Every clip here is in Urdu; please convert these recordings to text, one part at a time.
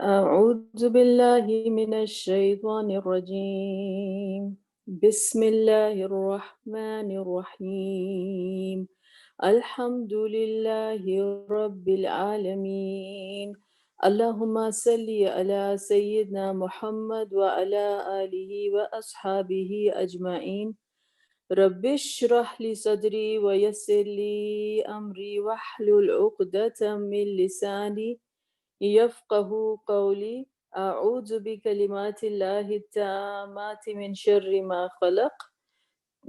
أعوذ بالله من الشيطان الرجيم. بسم الله الرحمن الرحيم. الحمد لله رب العالمين. اللهم صل على سيدنا محمد وعلى آله وأصحابه أجمعين. رب اشرح لي صدري ويسر لي أمري واحلل عقدة من لساني يفقه قولی. اعوذ بکلمات اللہ التامات من شر ما خلق.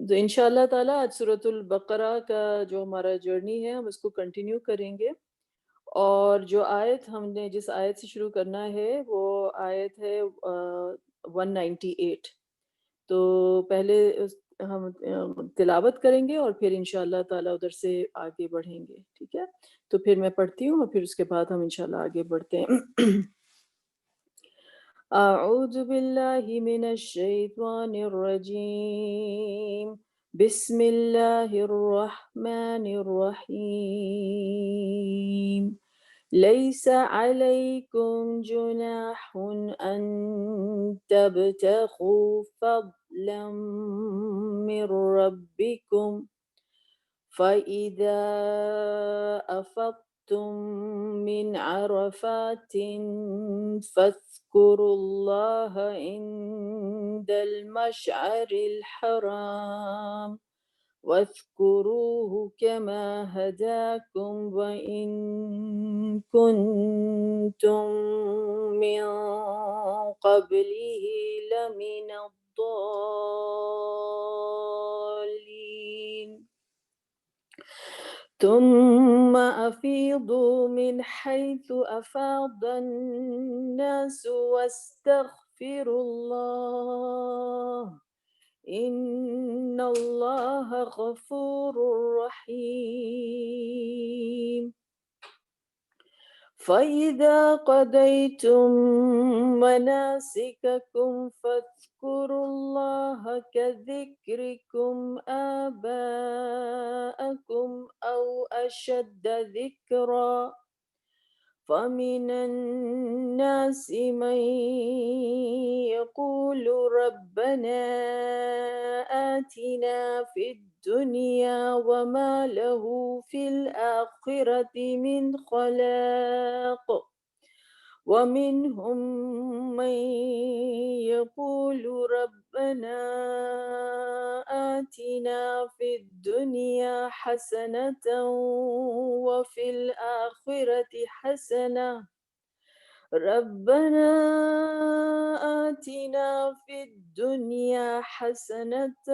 تو انشاءاللہ تعالیٰ آج سورۃ البقرہ کا جو ہمارا جرنی ہے ہم اس کو کنٹینیو کریں گے، اور جو آیت ہم نے جس آیت سے شروع کرنا ہے وہ آیت ہے 198۔ تو پہلے ہم تلاوت کریں گے اور پھر انشاءاللہ تعالیٰ ادھر سے آگے بڑھیں گے، ٹھیک ہے؟ تو پھر میں پڑھتی ہوں اور پھر اس کے بعد ہم انشاءاللہ آگے بڑھتے ہیں۔ اعوذ باللہ من الشیطان الرجیم، بسم اللہ الرحمن الرحیم۔ لیس علیکم جناح ان تبتغوا فضلا من ربکم فَإِذَا أَفَضْتُم مِّنْ عَرَفَاتٍ فاذكروا الله عند المشعر الحرام واذكروه كما هداكم وإن كنتم من قبله لمن الضالين ثم أفيضوا من حيث أفاض الناس واستغفروا الله إن الله غفور رحيم فإذا قضيتم مناسككم فاذكروا الله كذكركم آباءكم أو أشد ذكرا فمن الناس من يقول ربنا آتنا في الدنيا وما له في الآخرة من خلاق ومنهم من يقول ربنا آتنا في الدنيا حسنة وفي الآخرة حسنة ربنا آتنا في الدنيا حسنة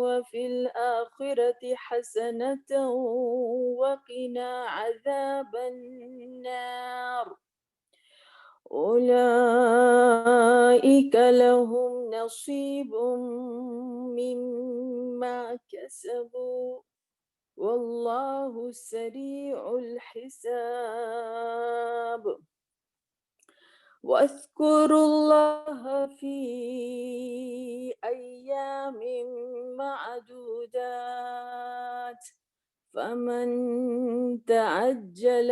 وفي الآخرة حسنة وقنا عذاب النار أولئك لهم نصيب مما كسبوا والله سريع الحساب واذكروا الله في أيام معدودات فمن تعجل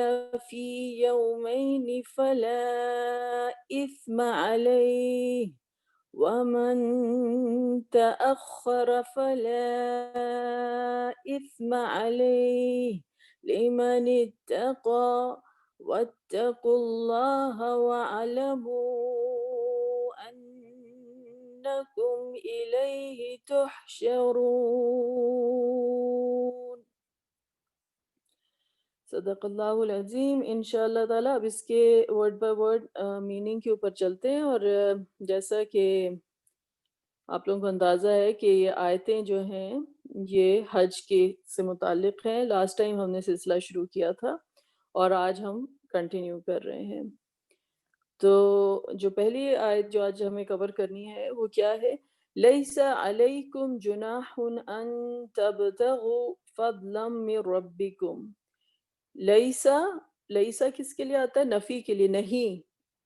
في يومين فلا إثم عليه ومن تأخر فلا إثم عليه لمن اتقى واتقوا الله واعلموا أنكم إليه تحشرون۔ صدق اللہ العظیم۔ انشاءاللہ تعالیٰ اب اس کے ورڈ بائی ورڈ میننگ کے اوپر چلتے ہیں، اور جیسا کہ آپ لوگوں کو اندازہ ہے کہ یہ آیتیں جو ہیں یہ حج کے سے متعلق ہیں۔ لاسٹ ٹائم ہم نے سلسلہ شروع کیا تھا اور آج ہم کنٹینیو کر رہے ہیں۔ تو جو پہلی آیت جو آج ہمیں کور کرنی ہے وہ کیا ہے؟ لیس علیکم جناح ان تبتغوا فضلا من ربکم۔ لیسا، لیسا کس کے لیے آتا ہے؟ نفی کے لیے، نہیں،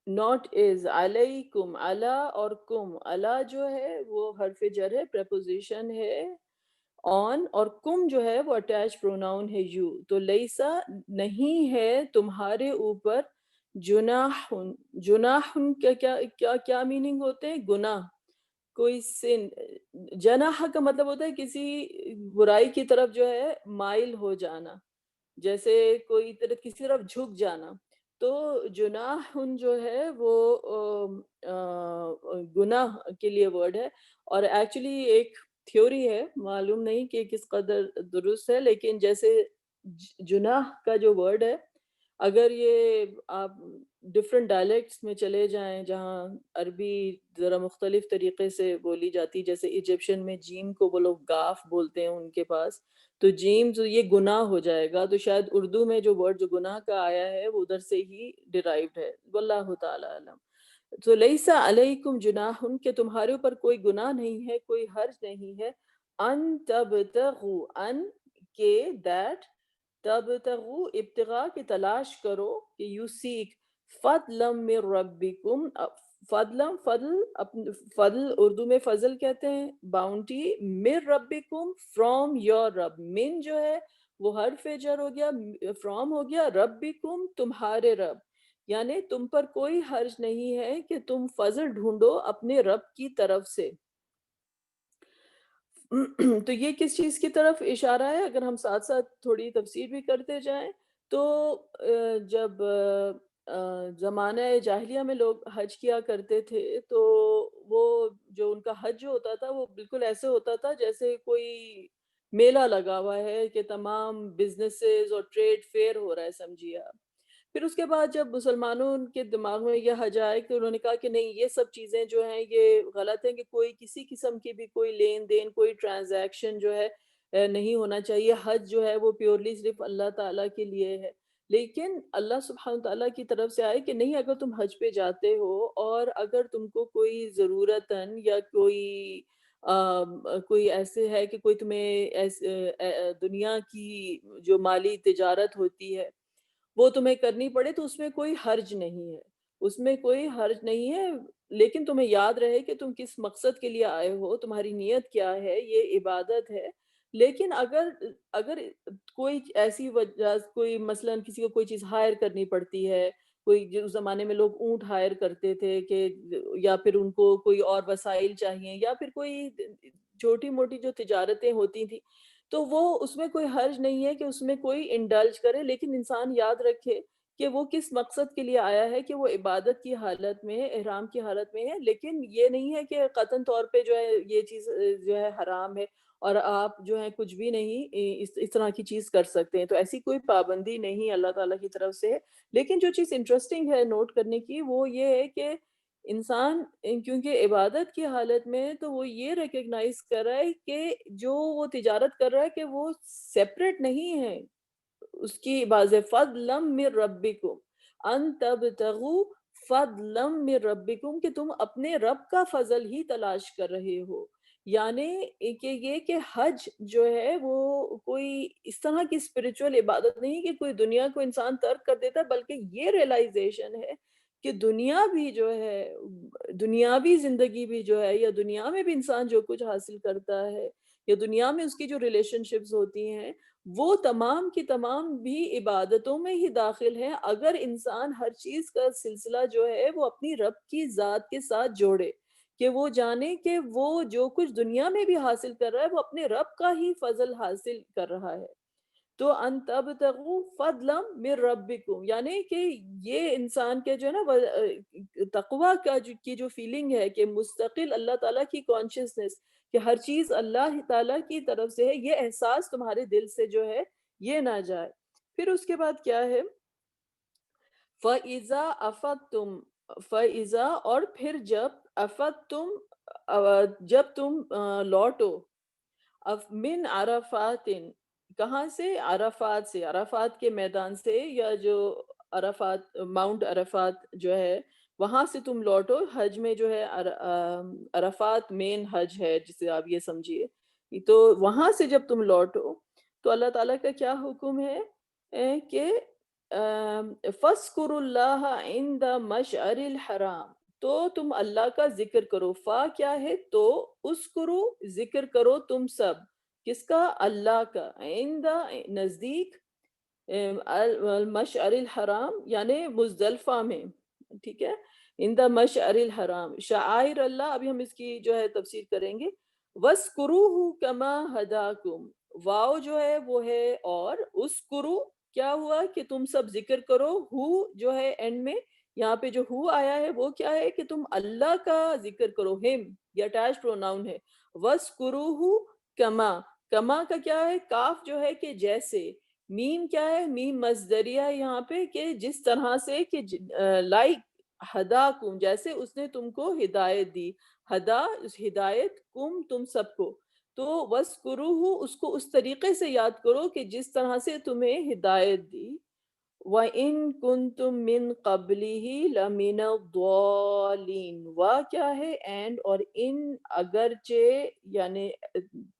ناٹ از، علیکم، علا اور کم، علا جو ہے وہ حرف جر ہے، پریپوزیشن ہے آن، اور کم جو ہے وہ اٹیچ پروناؤن ہے یو۔ تو لیسا نہیں ہے تمہارے اوپر جناح، جناح کا کیا کیا کیا میننگ ہوتے ہیں؟ گناہ، کوئی سن. جناح کا مطلب ہوتا ہے کسی برائی کی طرف جو ہے مائل ہو جانا، جیسے کوئی طرف کسی طرف جھک جانا. تو جناح جو ہے وہ گناہ کے لیے ورڈ ہے. اور ایکچولی ایک تھیوری ہے، معلوم نہیں کہ کس قدر درست ہے، لیکن جیسے جناح کا جو ورڈ ہے، اگر یہ آپ ڈفرینٹ ڈائلیکٹس میں چلے جائیں جہاں عربی ذرا مختلف طریقے سے بولی جاتی، جیسے ایجپشن میں جیم کو وہ لوگ گاف بولتے ہیں ان کے پاس، تو جیم جو یہ گناہ ہو جائے گا، تو شاید اردو میں جو ورڈ جو گناہ کا آیا ہے وہ ادھر سے ہی ڈیرائیوڈ ہے. واللہ تعالی علم. تو لیسا علیکم جناح، کہ تمہارے اوپر کوئی گناہ نہیں ہے، کوئی حرج نہیں ہے. ان تبتغوا، ان کہ دیٹ، تبتغوا ابتغاء کی تلاش کرو، کہ یو سیک فضلا من ربکم. فضلا، فضل اردو میں فضل کہتے ہیں، باؤنٹی. من ربکم، فرام یور رب. من جو ہے وہ حرف جر ہو گیا، فرام ہو گیا، ربکم تمہارے رب. یعنی تم پر کوئی حرج نہیں ہے کہ تم فضل ڈھونڈو اپنے رب کی طرف سے. تو یہ کس چیز کی طرف اشارہ ہے؟ اگر ہم ساتھ ساتھ تھوڑی تفسیر بھی کرتے جائیں تو جب زمانہ جاہلیہ میں لوگ حج کیا کرتے تھے، تو وہ جو ان کا حج جو ہوتا تھا وہ بالکل ایسے ہوتا تھا جیسے کوئی میلہ لگا ہوا ہے، کہ تمام بزنسز اور ٹریڈ فیئر ہو رہا ہے، سمجھیے آپ. پھر اس کے بعد جب مسلمانوں کے دماغ میں یہ حج آئے کہ انہوں نے کہا کہ نہیں، یہ سب چیزیں جو ہیں یہ غلط ہیں، کہ کوئی کسی قسم کی بھی کوئی لین دین، کوئی ٹرانزیکشن جو ہے نہیں ہونا چاہیے. حج جو ہے وہ پیورلی صرف اللہ تعالیٰ کے لیے ہے. لیکن اللہ سبحانہ تعالیٰ کی طرف سے آئے کہ نہیں، اگر تم حج پہ جاتے ہو اور اگر تم کو کوئی ضرورتاً یا کوئی ایسے ہے کہ کوئی تمہیں دنیا کی جو مالی تجارت ہوتی ہے وہ تمہیں کرنی پڑے، تو اس میں کوئی حرج نہیں ہے، اس میں کوئی حرج نہیں ہے. لیکن تمہیں یاد رہے کہ تم کس مقصد کے لیے آئے ہو، تمہاری نیت کیا ہے، یہ عبادت ہے. لیکن اگر اگر کوئی ایسی وجہ، کوئی مثلاً کسی کو کوئی چیز ہائر کرنی پڑتی ہے، کوئی جو اس زمانے میں لوگ اونٹ ہائر کرتے تھے، کہ یا پھر ان کو کوئی اور وسائل چاہیے، یا پھر کوئی چھوٹی موٹی جو تجارتیں ہوتی تھیں، تو وہ اس میں کوئی حرج نہیں ہے کہ اس میں کوئی انڈلج کرے. لیکن انسان یاد رکھے کہ وہ کس مقصد کے لیے آیا ہے، کہ وہ عبادت کی حالت میں ہے، احرام کی حالت میں ہے. لیکن یہ نہیں ہے کہ قطعاً طور پہ جو ہے یہ چیز جو ہے حرام ہے اور آپ جو ہے کچھ بھی نہیں اس طرح کی چیز کر سکتے ہیں. تو ایسی کوئی پابندی نہیں اللہ تعالیٰ کی طرف سے ہے. لیکن جو چیز انٹرسٹنگ ہے نوٹ کرنے کی وہ یہ ہے کہ انسان کیونکہ عبادت کی حالت میں ہے، تو وہ یہ ریکگنائز کر رہا ہے کہ جو وہ تجارت کر رہا ہے کہ وہ سیپریٹ نہیں ہے. اس کی باز فضلا من ربکم، ان تبتغوا فضلا من ربکم، کہ تم اپنے رب کا فضل ہی تلاش کر رہے ہو. یعنی کہ یہ کہ حج جو ہے وہ کوئی اس طرح کی اسپرچول عبادت نہیں کہ کوئی دنیا کو انسان ترک کر دیتا ہے، بلکہ یہ ریلائزیشن ہے کہ دنیا بھی جو ہے، دنیاوی زندگی بھی جو ہے، یا دنیا میں بھی انسان جو کچھ حاصل کرتا ہے، یا دنیا میں اس کی جو ریلیشن شپس ہوتی ہیں، وہ تمام کی تمام بھی عبادتوں میں ہی داخل ہیں، اگر انسان ہر چیز کا سلسلہ جو ہے وہ اپنی رب کی ذات کے ساتھ جوڑے، کہ وہ جانے کہ وہ جو کچھ دنیا میں بھی حاصل کر رہا ہے وہ اپنے رب کا ہی فضل حاصل کر رہا ہے. تو ان تبتغوا فضلا من ربکم، یعنی کہ یہ انسان کے جو ہے نا تقوی کی جو فیلنگ ہے، کہ مستقل اللہ تعالیٰ کی کانشیسنس، کہ ہر چیز اللہ تعالیٰ کی طرف سے ہے، یہ احساس تمہارے دل سے جو ہے یہ نہ جائے. پھر اس کے بعد کیا ہے؟ فَإِذَا أَفَضْتُمْ، فَإِذَا اور پھر جب، أَفَضْتُمْ جب تم لوٹو، من عرفات، کہاں سے؟ عرفات سے، عرفات کے میدان سے، یا جو عرفات ماؤنٹ عرفات جو ہے وہاں سے تم لوٹو. حج میں جو ہے عرفات مین حج ہے جسے آپ یہ سمجھیے. تو وہاں سے جب تم لوٹو تو اللہ تعالیٰ کا کیا حکم ہے کہ فَاذْكُرُوا اللَّهَ عِنْدَ مَشْعَرِ الْحَرَامِ، تو تم اللہ کا ذکر کرو. فا کیا ہے؟ تو اذکرو، ذکر کرو تم سب. کس کا؟ اللہ کا. عند، نزدیک. المشعر الحرام یعنی مزدلفہ میں، ٹھیک ہے، ان دا مشعر الحرام، شعائر اللہ، ابھی ہم اس کی جو ہے تفسیر کریں گے۔ وَاسْكُرُوهُ كَمَا هَدَاكُمْ، واو جو ہے وہ ہے اور، اسکرو کیا ہوا کہ تم سب ذکر کرو، ہو جو ہے اینڈ میں، یہاں پہ جو ہو آیا ہے وہ کیا ہے کہ تم اللہ کا ذکر کرو، ہم یہ اٹیچ پروناؤن ہے۔ وَاسْكُرُوهُ کما، کما کا کیا ہے، کاف جو ہے کہ جیسے، میم کیا ہے، میم مصدریہ ہے یہاں پہ کہ جس طرح سے کہ لائک، ہداکم جیسے اس نے تم کو ہدایت دی، ہدا اس ہدایت، کم تم سب کو، تو وَاسْكُرُوهُ اس کو اس طریقے سے یاد کرو کہ جس طرح سے تمہیں ہدایت دی۔ وَإِن كُنتُم مِّن قَبْلِهِ لَمِنَ الضَّالِّينَ، کیا ہے اینڈ، اور ان اگرچہ یعنی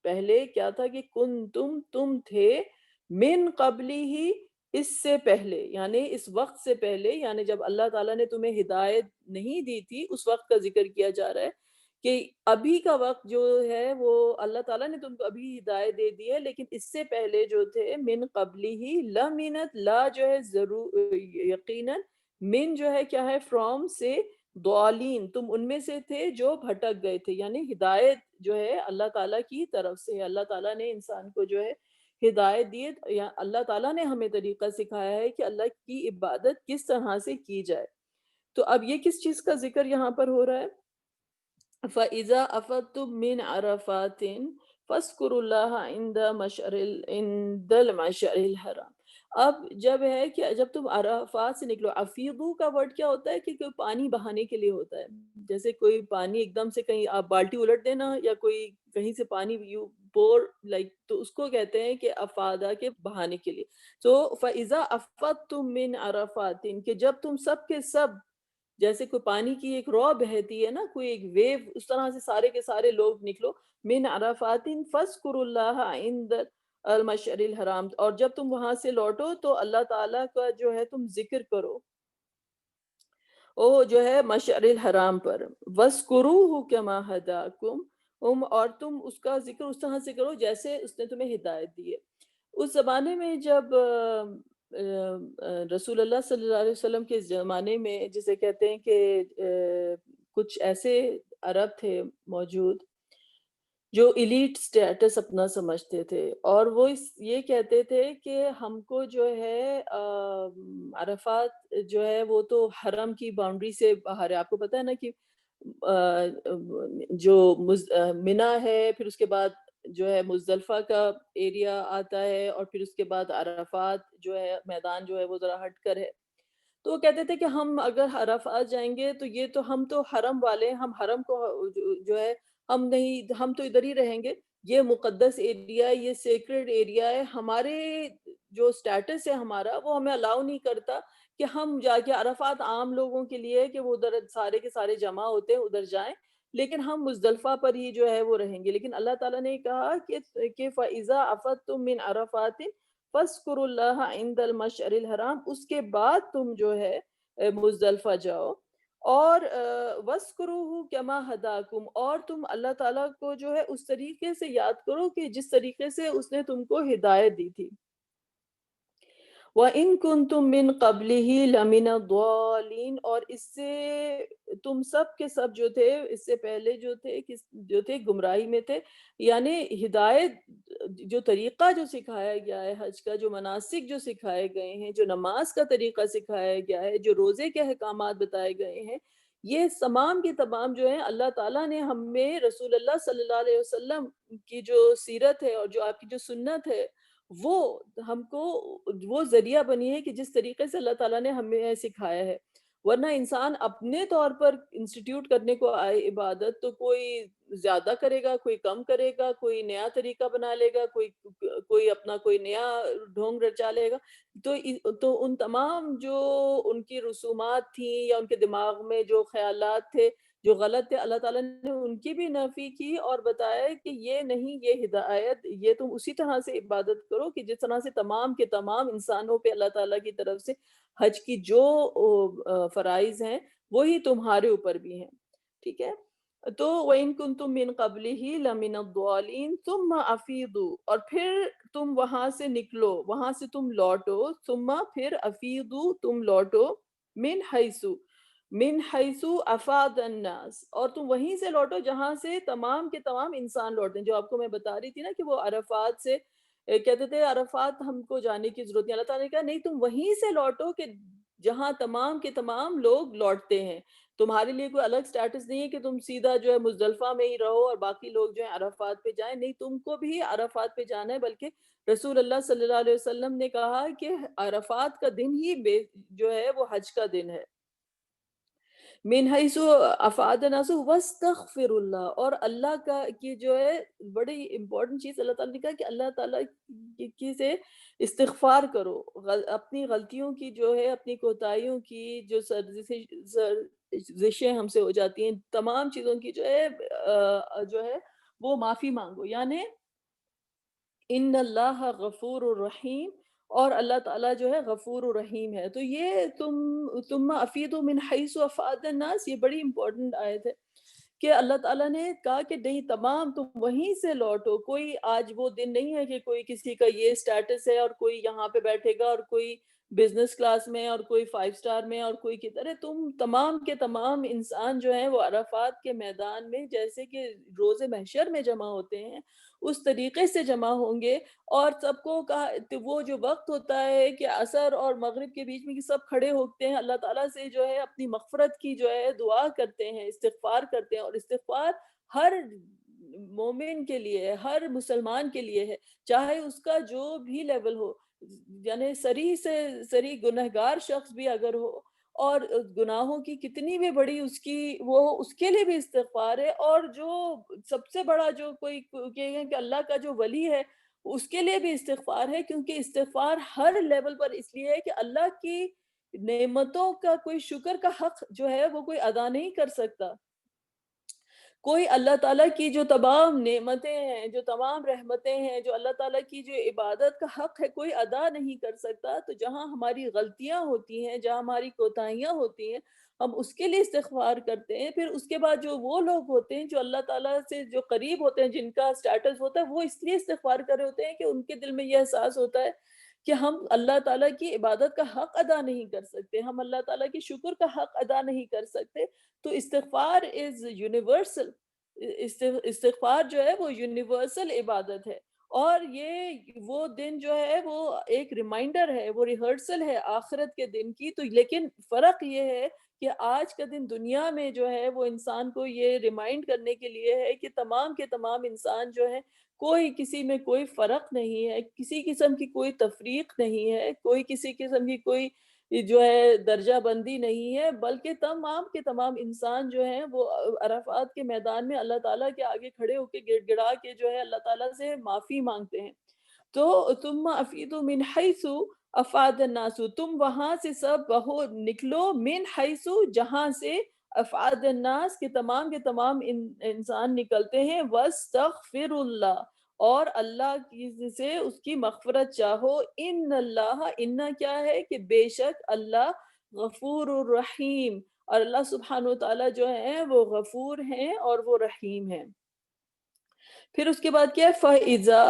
پہلے کیا تھا کہ تم تھے، من قبلی ہی اس سے پہلے، یعنی اس وقت سے پہلے، یعنی جب اللہ تعالیٰ نے تمہیں ہدایت نہیں دی تھی اس وقت کا ذکر کیا جا رہا ہے کہ ابھی کا وقت جو ہے وہ اللہ تعالیٰ نے تم کو ابھی ہدایت دے دی ہے، لیکن اس سے پہلے جو تھے من قبلی ہی، لمنت، لا جو ہے ضرور یقیناً، من جو ہے کیا ہے فرام سے، ضالین تم ان میں سے تھے جو بھٹک گئے تھے، یعنی ہدایت جو ہے اللہ تعالیٰ کی طرف سے، اللہ تعالیٰ نے انسان کو جو ہے ہدایت دی ہے، یا اللہ تعالیٰ نے ہمیں طریقہ سکھایا ہے کہ اللہ کی عبادت کس طرح سے کی جائے۔ تو اب یہ کس چیز کا ذکر یہاں پر ہو رہا ہے؟ فَإِذَا أَفَضْتُم مِّنْ عَرَفَاتٍ فَاذْكُرُوا اللَّهَ عِندَ الْمَشْعَرِ الْحَرَامِ، اب جب ہے کہ جب تم عرفات سے نکلو، افیضو کا ورڈ کیا ہوتا ہے کہ کوئی پانی بہانے کے لیے ہوتا ہے، جیسے کوئی پانی ایک دم سے کہیں آپ بالٹی الٹ دینا، یا کوئی کہیں سے پانی یو پور لائک، تو اس کو کہتے ہیں کہ افادہ کے بہانے کے لیے۔ تو فَإِذَا أَفَضْتُم مِّنْ عَرَفَاتٍ کہ جب تم سب کے سب، جیسے کوئی پانی کی ایک رو بہتی ہے نا، کوئی ایک ویو، اس طرح سے سارے کے سارے لوگ نکلو، من عرفات فاذکروا اللہ عند المشعر الحرام، اور جب تم وہاں سے لوٹو تو اللہ تعالیٰ کا جو ہے تم ذکر کرو، او جو ہے مشعر الحرام پر، وَاسْكُرُوهُ كَمَا هَدَاكُمْ، اور تم اس کا ذکر اس طرح سے کرو جیسے اس نے تمہیں ہدایت دی ہے۔ اس زمانے میں جب رسول اللہ صلی اللہ علیہ وسلم کے زمانے میں، جسے کہتے ہیں کہ کچھ ایسے عرب تھے موجود جو ایلیٹ سٹیٹس اپنا سمجھتے تھے، اور وہ یہ کہتے تھے کہ ہم کو جو ہے عرفات جو ہے وہ تو حرم کی باؤنڈری سے باہر ہے، آپ کو پتہ ہے نا کہ جو منی ہے، پھر اس کے بعد جو ہے مزدلفہ کا ایریا آتا ہے، اور پھر اس کے بعد عرفات جو ہے میدان جو ہے وہ ذرا ہٹ کر ہے، تو وہ کہتے تھے کہ ہم اگر عرفات جائیں گے تو یہ تو ہم تو حرم والے ہیں، ہم حرم کو جو ہے ہم نہیں، ہم تو ادھر ہی رہیں گے، یہ مقدس ایریا ہے، یہ سیکرڈ ایریا ہے، ہمارے جو سٹیٹس ہے ہمارا وہ ہمیں الاؤ نہیں کرتا کہ ہم جا کے، عرفات عام لوگوں کے لیے ہے کہ وہ ادھر سارے کے سارے جمع ہوتے ہیں ادھر جائیں، لیکن ہم مزدلفہ پر ہی جو ہے وہ رہیں گے۔ لیکن اللہ تعالیٰ نے کہا کہ فَإِذَا أَفَضْتُم مِّنْ عَرَفَاتٍ فَاذْكُرُوا اللَّهَ عِندَ الْمَشْعَرِ الْحَرَامِ، اس کے بعد تم جو ہے مزدلفہ جاؤ، اور وَاسْكُرُوهُ كَمَا هَدَاكُمْ، اور تم اللہ تعالیٰ کو جو ہے اس طریقے سے یاد کرو کہ جس طریقے سے اس نے تم کو ہدایت دی تھی۔ وَإِن كُنتُم مِّن قَبْلِهِ لَمِنَ الضَّالِّينَ، اور اس سے تم سب کے سب جو تھے، اس سے پہلے جو تھے گمراہی میں تھے، یعنی ہدایت جو طریقہ جو سکھایا گیا ہے، حج کا جو مناسک جو سکھائے گئے ہیں، جو نماز کا طریقہ سکھایا گیا ہے، جو روزے کے احکامات بتائے گئے ہیں، یہ تمام کے تمام جو ہیں اللہ تعالیٰ نے ہمیں رسول اللہ صلی اللہ علیہ وسلم کی جو سیرت ہے اور جو آپ کی جو سنت ہے، وہ ہم کو وہ ذریعہ بنی ہے کہ جس طریقے سے اللہ تعالیٰ نے ہمیں سکھایا ہے، ورنہ انسان اپنے طور پر انسٹیٹیوٹ کرنے کو آئے عبادت تو کوئی زیادہ کرے گا، کوئی کم کرے گا، کوئی نیا طریقہ بنا لے گا، کوئی اپنا کوئی نیا ڈھونگ رچا لے گا، تو ان تمام جو ان کی رسومات تھیں یا ان کے دماغ میں جو خیالات تھے جو غلط تھے، اللہ تعالیٰ نے ان کی بھی نفی کی اور بتایا کہ یہ نہیں، یہ ہدایت، یہ تم اسی طرح سے عبادت کرو کہ جس طرح سے تمام کے تمام انسانوں پہ اللہ تعالیٰ کی طرف سے حج کی جو فرائض ہیں وہی تمہارے اوپر بھی ہیں، ٹھیک ہے۔ تو وَإِن كُنتُم مِّن قَبْلِهِ لَمِنَ الضَّالِّينَ ثُمَّ أَفِيضُوا، اور پھر تم وہاں سے نکلو، وہاں سے تم لوٹو، ثم پھر افیدو تم لوٹو، من حیث، من حیث افاد الناس، اور تم وہیں سے لوٹو جہاں سے تمام کے تمام انسان لوٹتے ہیں، جو آپ کو میں بتا رہی تھی نا کہ وہ عرفات سے کہتے تھے عرفات ہم کو جانے کی ضرورت نہیں، اللہ تعالیٰ نے کہا نہیں تم وہیں سے لوٹو کہ جہاں تمام کے تمام لوگ لوٹتے ہیں، تمہارے لیے کوئی الگ سٹیٹس نہیں ہے کہ تم سیدھا جو ہے مزدلفہ میں ہی رہو اور باقی لوگ جو ہیں عرفات پہ جائیں، نہیں تم کو بھی عرفات پہ جانا ہے، بلکہ رسول اللہ صلی اللہ علیہ وسلم نے کہا کہ عرفات کا دن ہی جو ہے وہ حج کا دن ہے۔ من حیث افاد الناس واستغفر اللہ، اور اللہ کا کی جو ہے بڑی امپورٹنٹ چیز اللہ تعالیٰ نے کہا کہ اللہ تعالیٰ کی سے استغفار کرو، اپنی غلطیوں کی جو ہے اپنی کوتاہیوں کی جو سرزشیں ہم سے ہو جاتی ہیں تمام چیزوں کی جو ہے وہ معافی مانگو، یعنی ان اللہ غفور الرحیم، اور اللہ تعالیٰ جو ہے غفور الرحیم ہے۔ تو یہ تم افیدوا من حیث افاد الناس، یہ بڑی امپورٹنٹ آیت ہے کہ اللہ تعالیٰ نے کہا کہ نہیں تمام تم وہیں سے لوٹو، کوئی آج وہ دن نہیں ہے کہ کوئی کسی کا یہ سٹیٹس ہے اور کوئی یہاں پہ بیٹھے گا اور کوئی بزنس کلاس میں اور کوئی 5 اسٹار میں اور کوئی کدھر ہے، تم تمام کے تمام انسان جو ہیں وہ عرفات کے میدان میں جیسے کہ روز محشر میں جمع ہوتے ہیں اس طریقے سے جمع ہوں گے، اور سب کو کہا تو وہ جو وقت ہوتا ہے کہ عصر اور مغرب کے بیچ میں کہ سب کھڑے ہوتے ہیں اللہ تعالیٰ سے جو ہے اپنی مغفرت کی جو ہے دعا کرتے ہیں، استغفار کرتے ہیں، اور استغفار ہر مومن کے لیے ہے، ہر مسلمان کے لیے ہے، چاہے اس کا جو بھی لیول ہو، یعنی سری سے سری گنہگار شخص بھی اگر ہو اور گناہوں کی کتنی بھی بڑی اس کی وہ اس کے لیے بھی استغفار ہے، اور جو سب سے بڑا جو کوئی کہیں کہ اللہ کا جو ولی ہے اس کے لیے بھی استغفار ہے، کیونکہ استغفار ہر لیول پر اس لیے ہے کہ اللہ کی نعمتوں کا کوئی شکر کا حق جو ہے وہ کوئی ادا نہیں کر سکتا، کوئی اللہ تعالیٰ کی جو تمام نعمتیں ہیں، جو تمام رحمتیں ہیں، جو اللہ تعالیٰ کی جو عبادت کا حق ہے کوئی ادا نہیں کر سکتا، تو جہاں ہماری غلطیاں ہوتی ہیں، جہاں ہماری کوتاہیاں ہوتی ہیں ہم اس کے لیے استغفار کرتے ہیں، پھر اس کے بعد جو وہ لوگ ہوتے ہیں جو اللہ تعالیٰ سے جو قریب ہوتے ہیں جن کا سٹیٹس ہوتا ہے وہ اس لیے استغفار کر رہے ہوتے ہیں کہ ان کے دل میں یہ احساس ہوتا ہے کہ ہم اللہ تعالیٰ کی عبادت کا حق ادا نہیں کر سکتے، ہم اللہ تعالیٰ کی شکر کا حق ادا نہیں کر سکتے، تو استغفار از یونیورسل، استغفار جو ہے وہ یونیورسل عبادت ہے، اور یہ وہ دن جو ہے وہ ایک ریمائنڈر ہے، وہ ریہرسل ہے آخرت کے دن کی، تو لیکن فرق یہ ہے کہ آج کا دن دنیا میں جو ہے وہ انسان کو یہ ریمائنڈ کرنے کے لیے ہے کہ تمام کے تمام انسان جو ہیں کوئی کسی میں کوئی فرق نہیں ہے، کسی قسم کی کوئی تفریق نہیں ہے، کوئی کسی قسم کی کوئی یہ جو ہے درجہ بندی نہیں ہے، بلکہ تمام کے تمام انسان جو ہیں وہ عرفات کے میدان میں اللہ تعالیٰ کے آگے کھڑے ہو کے گڑ گڑا کے جو ہے اللہ تعالیٰ سے معافی مانگتے ہیں۔ تو تم افیدوا من حیث افاد الناس، تم وہاں سے سب بہو نکلو، من حیث جہاں سے افاد الناس کے تمام انسان نکلتے ہیں، واستغفر اللہ، اور اللہ کی سے اس کی مغفرت چاہو، ان اللہ، ان کیا ہے کہ بے شک اللہ غفور الرحیم، اور اللہ سبحانہ وتعالیٰ جو ہے وہ غفور ہیں اور وہ رحیم ہیں۔ پھر اس کے بعد کیا ہے فَإِذَا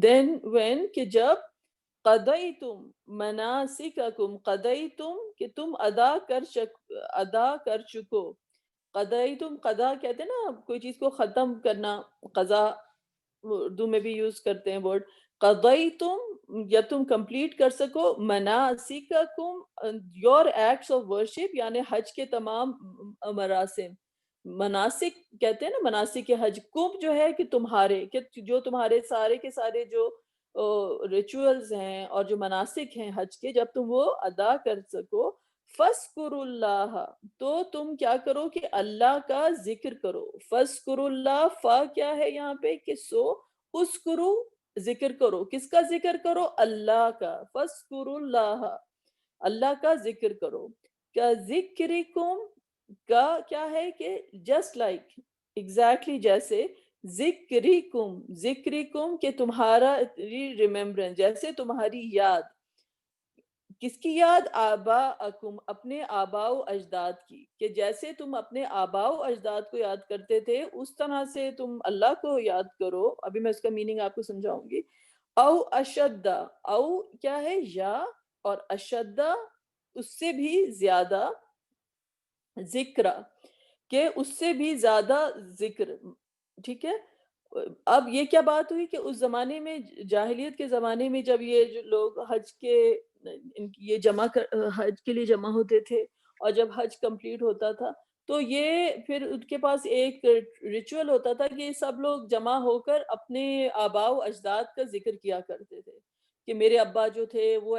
then when کہ جب قَضَيْتُم مَنَاسِكَكُم، قَضَيْتُم کہ تم ادا کر چکو، قَضَيْتُم قضا کہتے ہیں نا کوئی چیز کو ختم کرنا، قضا اردو میں بھی یوز کرتے ہیں ورڈ، قَضَيْتُم یا تم کمپلیٹ کر سکو، مَنَاسِكَكُم your acts of worship یعنی حج کے تمام مراسم، مناسک کہتے ہیں نا مناسک حج، کم جو ہے کہ تمہارے کہ جو تمہارے سارے کے سارے جو ریچولز ہیں اور جو مناسک ہیں حج کے جب تم وہ ادا کر سکو، فَاذْكُرُوا اللَّهَ تو تم کیا کرو کہ اللہ کا ذکر کرو، فَاذْكُرُوا اللَّهَ فا کیا ہے یہاں پہ کہ سو اذکروا ذکر کرو، کس کا ذکر کرو؟ اللہ کا، فَاذْكُرُوا اللَّهَ اللہ کا ذکر کرو، کا ذکرکم کا کیا ہے کہ جسٹ لائک ایگزیکٹلی جیسے ذکرکم، ذکرکم کہ تمہارا ریممبرنس جیسے تمہاری یاد، کس کی یاد؟ آباءکم، اپنے آباء و اجداد کی، کہ جیسے تم اپنے آباء و اجداد کو یاد کرتے تھے اس طرح سے تم اللہ کو یاد کرو. ابھی میں اس کا میننگ آپ کو سمجھاؤں گی. او اشد، او کیا ہے؟ یا، اور اشد اس سے بھی زیادہ، ذکر کہ اس سے بھی زیادہ ذکر. ٹھیک ہے. اب یہ کیا بات ہوئی کہ اس زمانے میں، جاہلیت کے زمانے میں، جب یہ جو لوگ حج کے یہ حج کے لیے جمع ہوتے تھے، اور جب حج کمپلیٹ ہوتا تھا تو یہ پھر ان کے پاس ایک ریچول ہوتا تھا کہ یہ سب لوگ جمع ہو کر اپنے آباء و اجداد کا ذکر کیا کرتے تھے کہ میرے ابا جو تھے وہ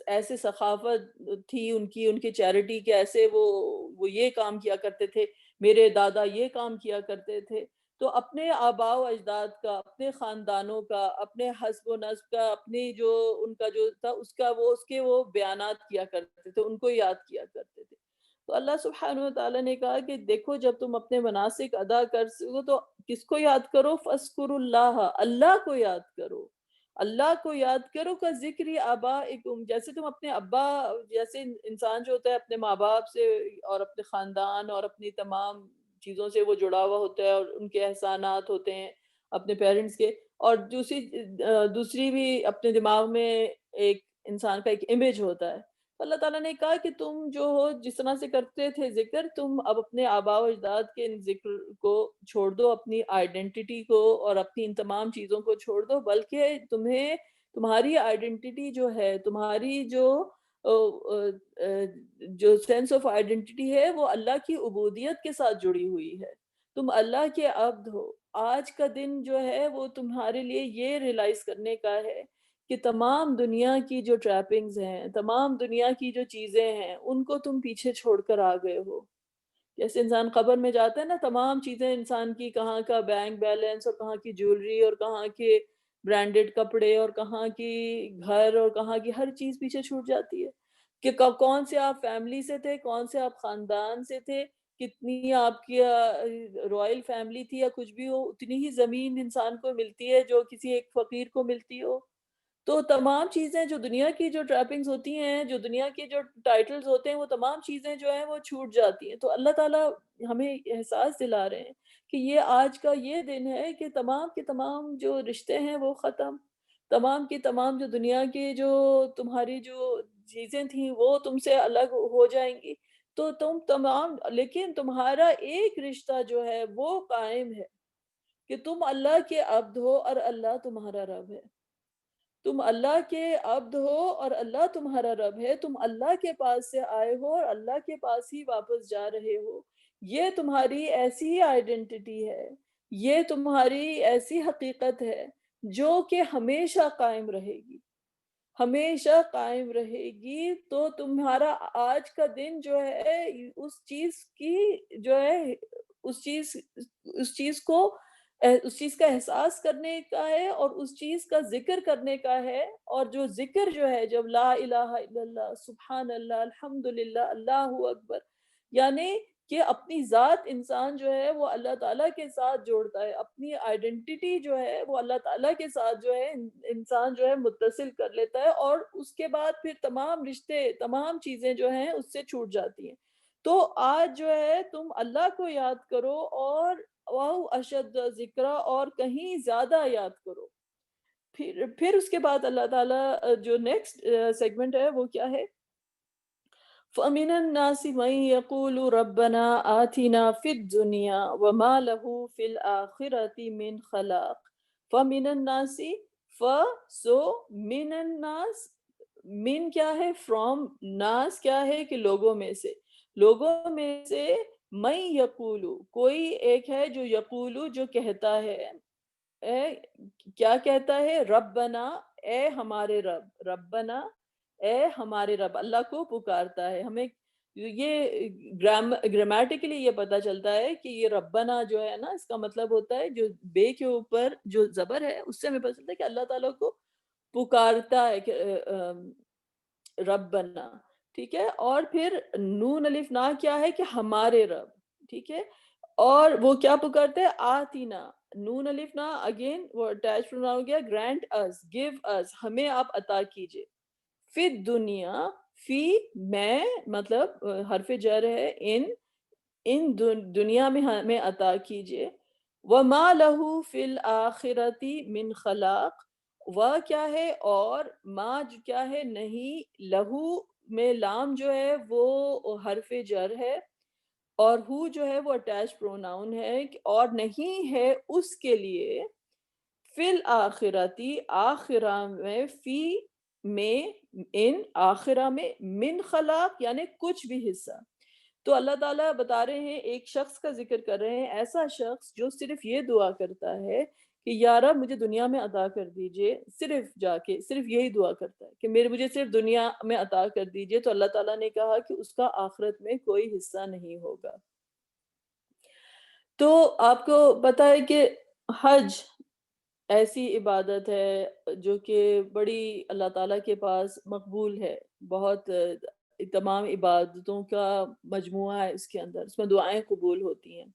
ایسے سخاوت تھی ان کی چیریٹی کے، ایسے وہ یہ کام کیا کرتے تھے، میرے دادا یہ کام کیا کرتے تھے. تو اپنے آباء و اجداد کا، اپنے خاندانوں کا، اپنے حسب و نسب کا، اپنی جو ان کا جو تھا اس کے وہ بیانات کیا کرتے تھے، ان کو یاد کیا کرتے تھے. تو اللہ سبحانہ و تعالیٰ نے کہا کہ دیکھو جب تم اپنے مناسک ادا کر سکو تو کس کو یاد کرو؟ فَاذْكُرُوا اللَّهَ، اللہ کو یاد کرو. اللہ کو یاد کرو کا ذکر آبائکم، جیسے تم اپنے ابا، جیسے انسان جو ہوتا ہے اپنے ماں باپ سے اور اپنے خاندان اور اپنی تمام چیزوں سے وہ جڑا ہوا ہوتا ہے، اور ان کے احسانات ہوتے ہیں اپنے پیرنٹس کے. اور دوسری بھی اپنے دماغ میں ایک انسان کا ایک امیج ہوتا ہے. تو اللہ تعالیٰ نے کہا کہ تم جو ہو جس طرح سے کرتے تھے ذکر، تم اب اپنے آباء و اجداد کے ان ذکر کو چھوڑ دو، اپنی آئیڈینٹی کو اور اپنی ان تمام چیزوں کو چھوڑ دو، بلکہ تمہاری آئیڈینٹی جو ہے، تمہاری جو سینس آف آئیڈینٹی ہے وہ اللہ کی عبودیت کے ساتھ جڑی ہوئی ہے. تم اللہ کے عبد ہو. آج کا دن جو ہے وہ تمہارے لیے یہ ریلائز کرنے کا ہے کہ تمام دنیا کی جو ٹریپنگز ہیں، تمام دنیا کی جو چیزیں ہیں، ان کو تم پیچھے چھوڑ کر آ گئے ہو. جیسے انسان قبر میں جاتا ہے نا، تمام چیزیں انسان کی، کہاں کا بینک بیلنس اور کہاں کی جیولری اور کہاں کے برانڈڈ کپڑے اور کہاں کی گھر اور کہاں کی ہر چیز پیچھے چھوٹ جاتی ہے کہ کون سے آپ فیملی سے تھے، کون سے آپ خاندان سے تھے، کتنی آپ کی رائل فیملی تھی یا کچھ بھی ہو، اتنی ہی زمین انسان کو ملتی ہے جو کسی ایک فقیر کو ملتی ہو. تو تمام چیزیں جو دنیا کی جو ٹریپنگز ہوتی ہیں، جو دنیا کے جو ٹائٹلز ہوتے ہیں، وہ تمام چیزیں جو ہیں وہ چھوٹ جاتی ہیں. تو اللہ تعالیٰ ہمیں احساس دلا رہے ہیں کہ یہ آج کا یہ دن ہے کہ تمام کے تمام جو رشتے ہیں وہ ختم، تمام کی تمام جو دنیا کے جو تمہاری جو چیزیں تھیں وہ تم سے الگ ہو جائیں گی. تو تم تمام، لیکن تمہارا ایک رشتہ جو ہے وہ قائم ہے کہ تم اللہ کے عبد ہو اور اللہ تمہارا رب ہے. تم اللہ کے عبد ہو اور اللہ تمہارا رب ہے. تم اللہ کے پاس سے آئے ہو اور اللہ کے پاس ہی واپس جا رہے ہو. یہ تمہاری ایسی آئیڈینٹی ہے، یہ تمہاری ایسی حقیقت ہے جو کہ ہمیشہ قائم رہے گی، ہمیشہ قائم رہے گی. تو تمہارا آج کا دن جو ہے اس چیز کی جو ہے اس چیز کو اس چیز کا احساس کرنے کا ہے اور اس چیز کا ذکر کرنے کا ہے. اور جو ذکر جو ہے، جب لا الہ الا اللہ، سبحان اللہ، الحمدللہ، اللہ اکبر، یعنی کہ اپنی ذات انسان جو ہے وہ اللہ تعالیٰ کے ساتھ جوڑتا ہے، اپنی آئیڈینٹی جو ہے وہ اللہ تعالیٰ کے ساتھ جو ہے انسان جو ہے متصل کر لیتا ہے، اور اس کے بعد پھر تمام رشتے، تمام چیزیں جو ہیں اس سے چھوٹ جاتی ہیں. تو آج جو ہے تم اللہ کو یاد کرو، اور واو اشد ذکرہ، اور کہیں زیادہ یاد کرو. پھر اس کے بعد اللہ تعالیٰ جو نیکسٹ سیگمنٹ ہے وہ کیا ہے؟ فَمِنَ النَّاسِ مَن يَقُولُ رَبَّنَا آتِنَا فِي الدُّنْيَا وَمَا لَهُ فِي الْآخِرَةِ مِنْ خَلَاقٍ. فَمِنَ النَّاسِ، سو من الناس، من کیا ہے؟ فرام. ناس کیا ہے؟ کہ لوگوں میں سے. لوگوں میں سے من یقولو، کوئی ایک ہے جو یقولو، جو کہتا ہے. اے کیا کہتا ہے؟ ربنا، اے ہمارے رب. ربنا، اے ہمارے رب. اللہ کو پکارتا ہے. ہمیں یہ گرامیٹیکلی یہ پتا چلتا ہے کہ یہ ربنا جو ہے نا، اس کا مطلب ہوتا ہے جو بے کے اوپر جو زبر ہے اس سے ہمیں پتا چلتا ہے کہ اللہ تعالیٰ کو پکارتا ہے کہ ربنا. ٹھیک ہے. اور پھر نون الف نا کیا ہے؟ کہ ہمارے رب. ٹھیک ہے. اور وہ کیا پکارتے ہیں؟ آتینا. نون الف نا اگین وہ اٹیچ ہو گیا. گرانٹ اس، گیو اس، ہمیں آپ عطا کیجئے. فی دنیا، فی میں مطلب حرف جر ہے، ان دنیا میں ہمیں عطا کیجئے، وَمَا لَهُ فِي الْآخِرَةِ مِنْ خَلَاقٍ، و کیا ہے اور ما کیا ہے نہیں، لہو میں لام جو ہے وہ حرف جر ہے، اور ہو جو ہے وہ اٹیچ پروناؤن ہے، اور نہیں ہے اس کے لیے فی الآخرتی آخرہ میں، فی میں، ان آخرہ میں، من خلاق یعنی کچھ بھی حصہ۔ تو اللہ تعالیٰ بتا رہے ہیں، ایک شخص کا ذکر کر رہے ہیں، ایسا شخص جو صرف یہ دعا کرتا ہے کہ یا رب مجھے دنیا میں عطا کر دیجئے، صرف جا کے صرف یہی دعا کرتا ہے کہ مجھے صرف دنیا میں عطا کر دیجئے، تو اللہ تعالیٰ نے کہا کہ اس کا آخرت میں کوئی حصہ نہیں ہوگا۔ تو آپ کو پتہ ہے کہ حج ایسی عبادت ہے جو کہ بڑی اللہ تعالیٰ کے پاس مقبول ہے، بہت تمام عبادتوں کا مجموعہ ہے اس کے اندر، اس میں دعائیں قبول ہوتی ہیں۔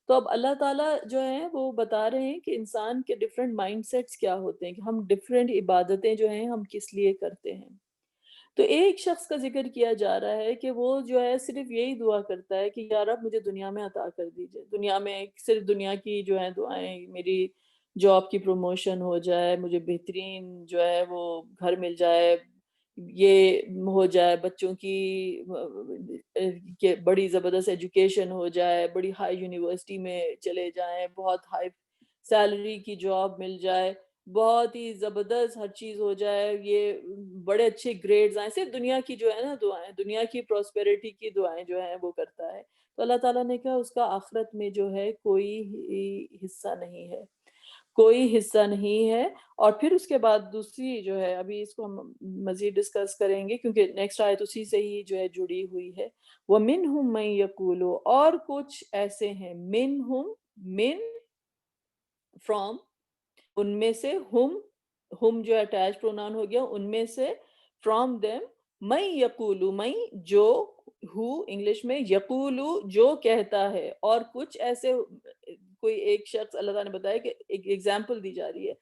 تو اب اللہ تعالیٰ جو ہیں وہ بتا رہے ہیں کہ انسان کے ڈیفرنٹ مائنڈ سیٹس کیا ہوتے ہیں، کہ ہم ڈیفرنٹ عبادتیں جو ہیں ہم کس لیے کرتے ہیں۔ تو ایک شخص کا ذکر کیا جا رہا ہے کہ وہ جو ہے صرف یہی دعا کرتا ہے کہ یا رب مجھے دنیا میں عطا کر دیجئے، دنیا میں صرف دنیا کی جو ہے دعائیں، میری جاب کی پروموشن ہو جائے، مجھے بہترین جو ہے وہ گھر مل جائے، یہ ہو جائے بچوں کی کہ بڑی زبردست ایجوکیشن ہو جائے، بڑی ہائی یونیورسٹی میں چلے جائیں، بہت ہائی سیلری کی جاب مل جائے، بہت ہی زبردست ہر چیز ہو جائے، یہ بڑے اچھے گریڈز آئیں، صرف دنیا کی جو ہے نا دعائیں، دنیا کی پراسپیرٹی کی دعائیں جو ہیں وہ کرتا ہے۔ تو اللہ تعالیٰ نے کہا اس کا آخرت میں جو ہے کوئی حصہ نہیں ہے، کوئی حصہ نہیں ہے۔ اور پھر اس کے بعد دوسری جو ہے، ابھی اس کو ہم مزید ڈسکس کریں گے کیونکہ نیکسٹ آیت اسی سے ہی جو ہے جڑی ہوئی ہے۔ وَمِنْهُمْ مَنْ يَقُولُ، اور کچھ ایسے ہیں، منہم، من فرام، ان میں سے، ہم جو اٹیچ پروناؤن ہو گیا، ان میں سے، فرام دیم، میں یقولو، میں جو، ہو انگلش میں، یقولو جو کہتا ہے، اور کچھ ایسے کوئی ایک شخص اللہ تعالیٰ نے بتایا کہ ایک ایگزامپل دی جا رہی ہے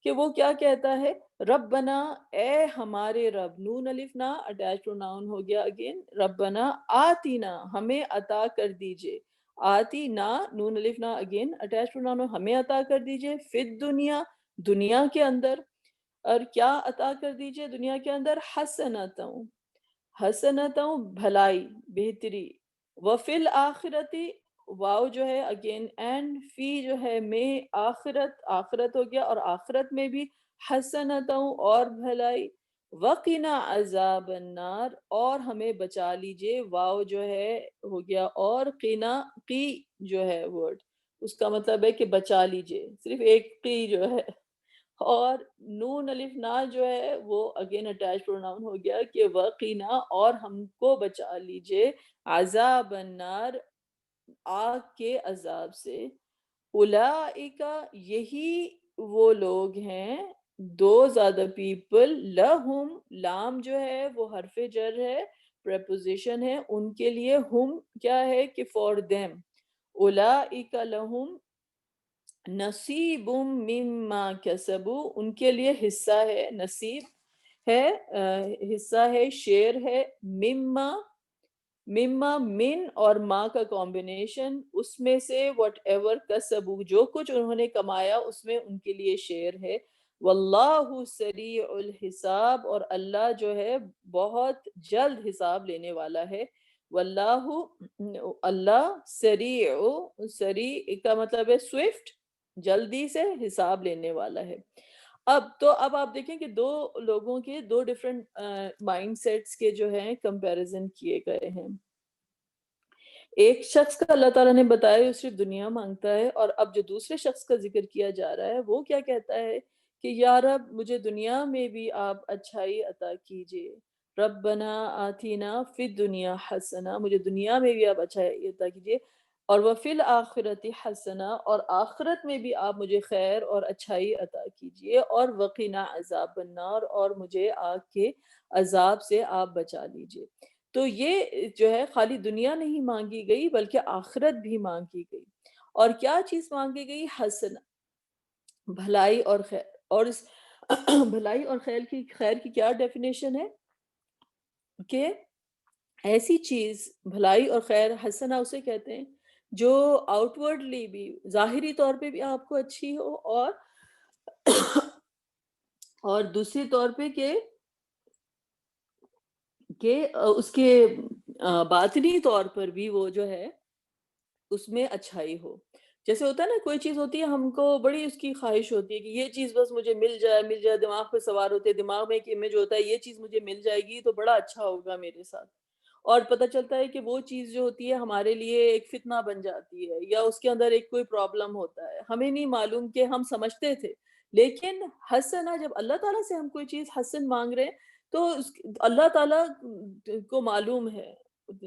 کہ وہ کیا کہتا ہے، ربنا اے ہمارے رب، نون الف نا اٹیچ پروناؤن ہو گیا اگین، ربنا آتینا ہمیں عطا کر دیجئے، آتی نا نون الف نا اگین اٹیچ پروناؤن ہمیں عطا کر دیجئے، فی الدنیا دنیا کے اندر، اور کیا عطا کر دیجئے دنیا کے اندر، حسنتوں، حسنتوں بھلائی، بہتری، وفی الآخرتی، واو جو ہے اگین اینڈ، فی جو ہے میں، آخرت، آخرت ہو گیا اور آخرت میں بھی، حسنتوں اور بھلائی، وقنا عذاب النار اور ہمیں بچا لیجئے، واو جو ہے ہو گیا اور قنا، قی جو ہے ورڈ اس کا مطلب ہے کہ بچا لیجئے، صرف ایک قی جو ہے، اور نون الف نا جو ہے وہ اگین اٹیچ پروناؤن ہو گیا کہ وقینا اور ہم کو بچا لیجئے، عذاب النار آگ کے عذاب سے، اولئک یہی وہ لوگ ہیں، دو زیادہ پیپل، لہم لام جو ہے وہ حرف جر ہے، پریپوزیشن ہے، ان کے لیے، ہم کیا ہے کہ فور دیم، اولئک لہم نصیب مما کسبو، ان کے لیے حصہ ہے، نصیب ہے، حصہ ہے، شیئر ہے، مما، مما من اور ما کا کمبینیشن، اس میں سے وٹ ایور کسبو جو کچھ انہوں نے کمایا اس میں ان کے لیے شیئر ہے، واللہ سریع الحساب اور اللہ جو ہے بہت جلد حساب لینے والا ہے، واللہ اللہ سریع، سریع کا مطلب ہے سوئفٹ، جلدی سے حساب لینے والا ہے۔ اب آپ دیکھیں کہ دو لوگوں کے دو ڈیفرنٹ مائنڈ سیٹس کے جو ہیں کمپیریزن کیے گئے ہیں۔ ایک شخص کا اللہ تعالیٰ نے بتایا وہ صرف دنیا مانگتا ہے، اور اب جو دوسرے شخص کا ذکر کیا جا رہا ہے وہ کیا کہتا ہے کہ یا رب مجھے دنیا میں بھی آپ اچھائی عطا کیجئے، ربنا آتینا فی الدنیا حسنہ، مجھے دنیا میں بھی آپ اچھائی عطا کیجئے، اور وفی الآخرت حسنہ اور آخرت میں بھی آپ مجھے خیر اور اچھائی عطا کیجئے، اور وقنا عذاب النار اور مجھے آگ کے عذاب سے آپ بچا لیجئے۔ تو یہ جو ہے خالی دنیا نہیں مانگی گئی بلکہ آخرت بھی مانگی گئی، اور کیا چیز مانگی گئی، حسن، بھلائی اور خیر، اور اس بھلائی اور خیر کی کیا ڈیفینیشن ہے، کہ ایسی چیز بھلائی اور خیر حسنہ اسے کہتے ہیں جو آؤٹ ورڈلی بھی ظاہری طور پہ بھی آپ کو اچھی ہو، اور دوسری طور پہ کہ اس کے باطنی طور پر بھی وہ جو ہے اس میں اچھائی ہو۔ جیسے ہوتا ہے نا، کوئی چیز ہوتی ہے ہم کو بڑی اس کی خواہش ہوتی ہے کہ یہ چیز بس مجھے مل جائے، دماغ پہ سوار ہوتے ہیں، دماغ میں ایک امیج ہوتا ہے یہ چیز مجھے مل جائے گی تو بڑا اچھا ہوگا میرے ساتھ، اور پتہ چلتا ہے کہ وہ چیز جو ہوتی ہے ہمارے لیے ایک فتنہ بن جاتی ہے، یا اس کے اندر ایک کوئی پرابلم ہوتا ہے، ہمیں نہیں معلوم کہ ہم سمجھتے تھے، لیکن حسنہ جب اللہ تعالیٰ سے ہم کوئی چیز حسن مانگ رہے ہیں تو اللہ تعالیٰ کو معلوم ہے،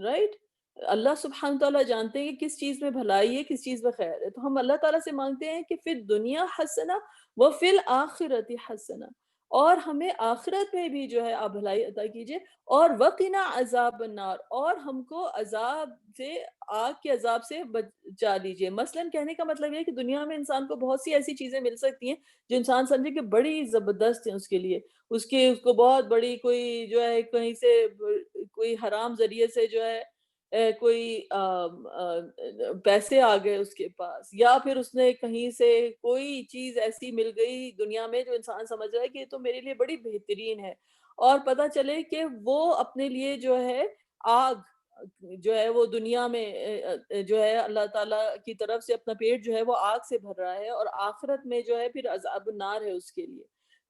رائٹ؟ اللہ سبحانہ تعالیٰ جانتے ہیں کہ کس چیز میں بھلائی ہے، کس چیز میں خیر ہے، تو ہم اللہ تعالیٰ سے مانگتے ہیں کہ فی الدنیا حسنہ و فی الآخرت حسنہ، اور ہمیں آخرت میں بھی جو ہے آپ بھلائی عطا کیجئے، اور وقنا عذاب النار، اور ہم کو عذاب سے، آگ کے عذاب سے بچا لیجئے۔ مثلاً کہنے کا مطلب یہ ہے کہ دنیا میں انسان کو بہت سی ایسی چیزیں مل سکتی ہیں جو انسان سمجھے کہ بڑی زبردست ہیں اس کے لیے، اس کو بہت بڑی کوئی جو ہے کہیں سے کوئی حرام ذریعے سے جو ہے کوئی پیسے آ گئے اس کے پاس، یا پھر اس نے کہیں سے کوئی چیز ایسی مل گئی دنیا میں جو انسان سمجھ رہا ہے کہ یہ تو میرے لیے بڑی بہترین ہے، اور پتہ چلے کہ وہ اپنے لیے جو ہے آگ جو ہے وہ دنیا میں جو ہے اللہ تعالیٰ کی طرف سے اپنا پیٹ جو ہے وہ آگ سے بھر رہا ہے، اور آخرت میں جو ہے پھر عذاب النار ہے اس کے لیے۔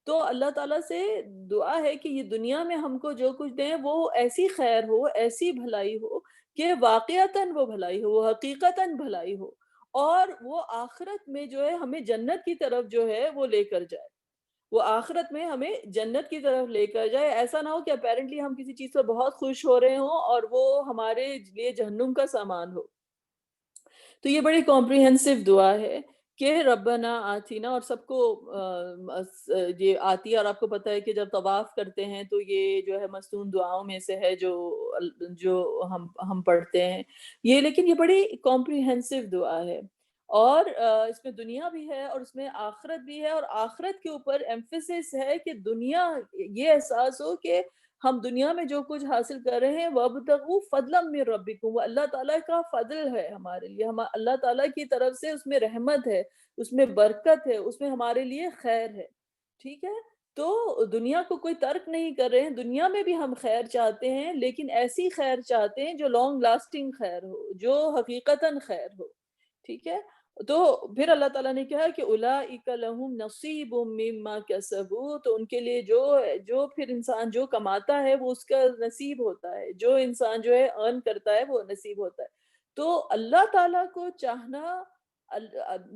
تو اللہ تعالیٰ سے دعا ہے کہ یہ دنیا میں ہم کو جو کچھ دیں وہ ایسی خیر ہو، ایسی بھلائی ہو کہ واقعتاً وہ بھلائی ہو، وہ حقیقتاً بھلائی ہو، اور وہ آخرت میں جو ہے ہمیں جنت کی طرف جو ہے وہ لے کر جائے، وہ آخرت میں ہمیں جنت کی طرف لے کر جائے۔ ایسا نہ ہو کہ اپیرنٹلی ہم کسی چیز پر بہت خوش ہو رہے ہوں اور وہ ہمارے لیے جہنم کا سامان ہو۔ تو یہ بڑی کمپریہنسو دعا ہے کہ ربنا آتینا، اور سب کو یہ آتی ہے، اور آپ کو پتہ ہے کہ جب طواف کرتے ہیں تو یہ جو ہے مصنون دعاؤں میں سے ہے جو جو ہم پڑھتے ہیں یہ، لیکن یہ بڑی کمپریہنسو دعا ہے، اور اس میں دنیا بھی ہے اور اس میں آخرت بھی ہے، اور آخرت کے اوپر ایمفیسس ہے کہ دنیا یہ احساس ہو کہ ہم دنیا میں جو کچھ حاصل کر رہے ہیں وَابْتَغُوا فَضْلًا مِّن رَبِّكُمْ، وہ اللہ تعالیٰ کا فضل ہے ہمارے لیے، اللہ تعالیٰ کی طرف سے اس میں رحمت ہے، اس میں برکت ہے، اس میں ہمارے لیے خیر ہے، ٹھیک ہے؟ تو دنیا کو کوئی ترک نہیں کر رہے ہیں، دنیا میں بھی ہم خیر چاہتے ہیں، لیکن ایسی خیر چاہتے ہیں جو لانگ لاسٹنگ خیر ہو، جو حقیقتاً خیر ہو، ٹھیک ہے؟ تو پھر اللہ تعالیٰ نے کہا کہ اولئک لہم نصیب مما کسبوا، تو ان کے لیے جو پھر انسان جو کماتا ہے وہ اس کا نصیب ہوتا ہے، جو انسان جو ہے ارن کرتا ہے وہ نصیب ہوتا ہے۔ تو اللہ تعالیٰ کو چاہنا،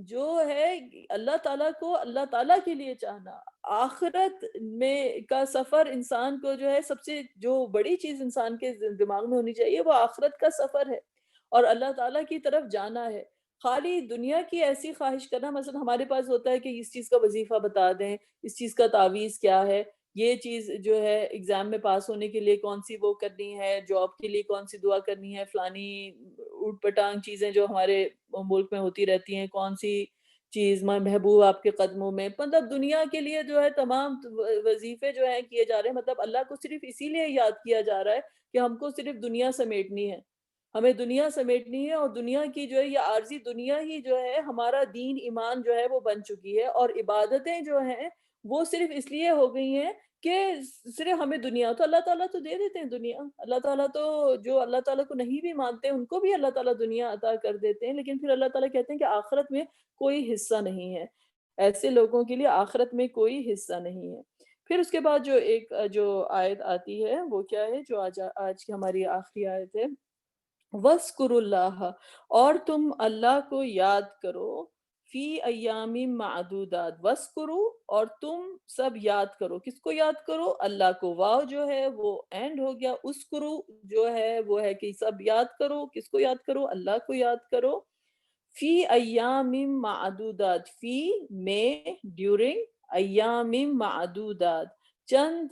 جو ہے اللہ تعالیٰ کو اللہ تعالیٰ کے لیے چاہنا، آخرت میں کا سفر انسان کو جو ہے سب سے جو بڑی چیز انسان کے دماغ میں ہونی چاہیے وہ آخرت کا سفر ہے، اور اللہ تعالیٰ کی طرف جانا ہے۔ خالی دنیا کی ایسی خواہش کرنا، مثلا ہمارے پاس ہوتا ہے کہ اس چیز کا وظیفہ بتا دیں، اس چیز کا تعویذ کیا ہے، یہ چیز جو ہے ایگزام میں پاس ہونے کے لیے کون سی وہ کرنی ہے، جاب کے لیے کون سی دعا کرنی ہے، فلانی اوٹ پٹانگ چیزیں جو ہمارے ملک میں ہوتی رہتی ہیں، کون سی چیز محبوب آپ کے قدموں میں، مطلب دنیا کے لیے جو ہے تمام وظیفے جو ہیں کیے جا رہے ہیں، مطلب اللہ کو صرف اسی لیے یاد کیا جا رہا ہے کہ ہم کو صرف دنیا سمیٹنی ہے، ہمیں دنیا سمیٹنی ہے، اور دنیا کی جو ہے یہ عارضی دنیا ہی جو ہے ہمارا دین ایمان جو ہے وہ بن چکی ہے، اور عبادتیں جو ہیں وہ صرف اس لیے ہو گئی ہیں کہ صرف ہمیں دنیا، تو اللہ تعالیٰ تو دے دیتے ہیں دنیا، اللہ تعالیٰ تو جو اللہ تعالیٰ کو نہیں بھی مانتے ان کو بھی اللہ تعالیٰ دنیا عطا کر دیتے ہیں، لیکن پھر اللہ تعالیٰ کہتے ہیں کہ آخرت میں کوئی حصہ نہیں ہے، ایسے لوگوں کے لیے آخرت میں کوئی حصہ نہیں ہے۔ پھر اس کے بعد جو ایک جو آیت آتی ہے وہ کیا ہے، جو آج کی ہماری آخری آیت ہے، وَاذْكُرُوا اللَّهَ، اور تم اللہ کو یاد کرو، فی ایام معدودات، وَاذْكُرُوا، اور تم سب یاد کرو، کس کو یاد کرو؟ اللہ کو، واو جو ہے وہ اینڈ ہو گیا، اذکروا جو ہے وہ ہے کہ سب یاد کرو، کس کو یاد کرو؟ اللہ کو یاد کرو، فی ایام معدودات، فی میں، ڈیورنگ، ایام معدودات، چند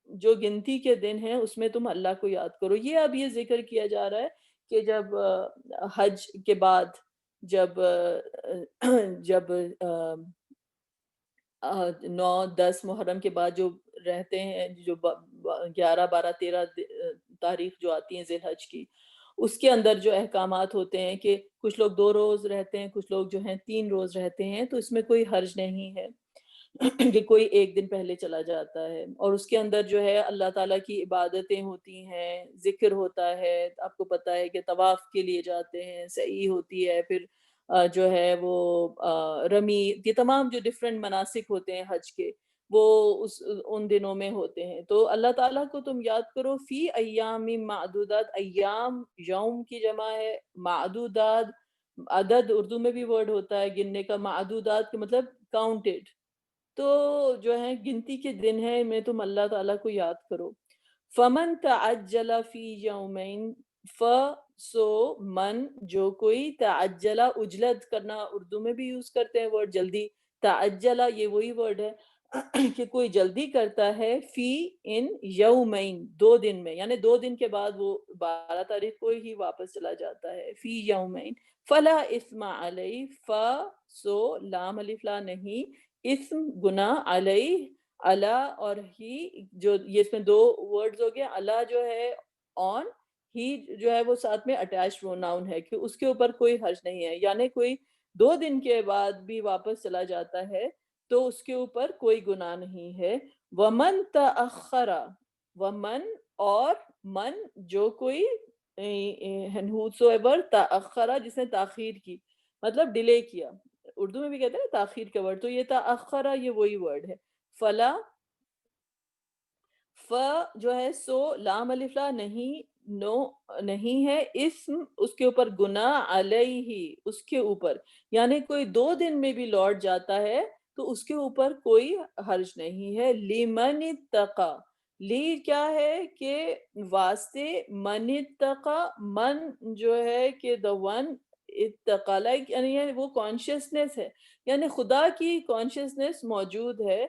جو گنتی کے دن ہیں اس میں تم اللہ کو یاد کرو۔ یہ اب یہ ذکر کیا جا رہا ہے کہ جب حج کے بعد، جب جب 9 10 محرم کے بعد جو رہتے ہیں، جو 11 12 13 تاریخ جو آتی ہے ذی الحج کی، اس کے اندر جو احکامات ہوتے ہیں کہ کچھ لوگ 2 روز رہتے ہیں، کچھ لوگ جو ہیں 3 روز رہتے ہیں، تو اس میں کوئی حرج نہیں ہے کہ کوئی ایک دن پہلے چلا جاتا ہے، اور اس کے اندر جو ہے اللہ تعالیٰ کی عبادتیں ہوتی ہیں، ذکر ہوتا ہے، آپ کو پتہ ہے کہ طواف کے لیے جاتے ہیں، سعی ہوتی ہے، پھر جو ہے وہ رمی، یہ تمام جو ڈفرینٹ مناسک ہوتے ہیں حج کے، وہ ان دنوں میں ہوتے ہیں۔ تو اللہ تعالیٰ کو تم یاد کرو فی ایام معدودات، ایام یوم کی جمع ہے، معدودات عدد اردو میں بھی ورڈ ہوتا ہے گننے کا، معدودات کا مطلب کاؤنٹڈ، تو جو ہے گنتی کے دن ہے، میں تم اللہ تعالیٰ کو یاد کرو۔ فمن تعجل فی یومین، ف سو من جو کوئی، تعجلہ اجلت کرنا اردو میں بھی یوز کرتے ہیں ورڈ جلدی، تعجلہ یہ وہی ورڈ ہے کہ کوئی جلدی کرتا ہے، فی ان یومین 2 دن میں، یعنی 2 دن کے بعد وہ 12 تاریخ کو ہی واپس چلا جاتا ہے، فی یومین فلا اثم علیہ، ف سو لام الف لا نہیں، اسم گناہ، علیہ اللہ اور ہی، جو یہ اس میں 2 ورڈز ہو گیا، اللہ جو ہے آن، ہی جو ہے وہ ساتھ میں اٹیچ پروناؤن ہے کہ اس کے اوپر کوئی حرج نہیں ہے، یعنی کوئی 2 دن کے بعد بھی واپس چلا جاتا ہے تو اس کے اوپر کوئی گناہ نہیں ہے۔ ومن تأخر، ومن اور من جو کوئی، whosoever تأخر جس نے تاخیر کی، مطلب ڈیلے کیا، اردو میں بھی کہتے ہیں نا تاخیر کا ورڈ، تو یہ تأخرہ یہ وہی ورڈ ہے۔ فلا، ف جو ہے سو لام الف لا نہیں، نو نہیں ہے، اسم اس کے اوپر، گناہ علیہ اس کے اوپر، یعنی کوئی 2 دن میں بھی لوٹ جاتا ہے تو اس کے اوپر کوئی حرج نہیں ہے۔ لمن اتقا، لی کیا ہے کہ واسطے، من اتقا، من جو ہے کہ the one اتقا، لائک یعنی وہ کانشیسنس ہے، یعنی خدا کی کانشیسنس موجود ہے،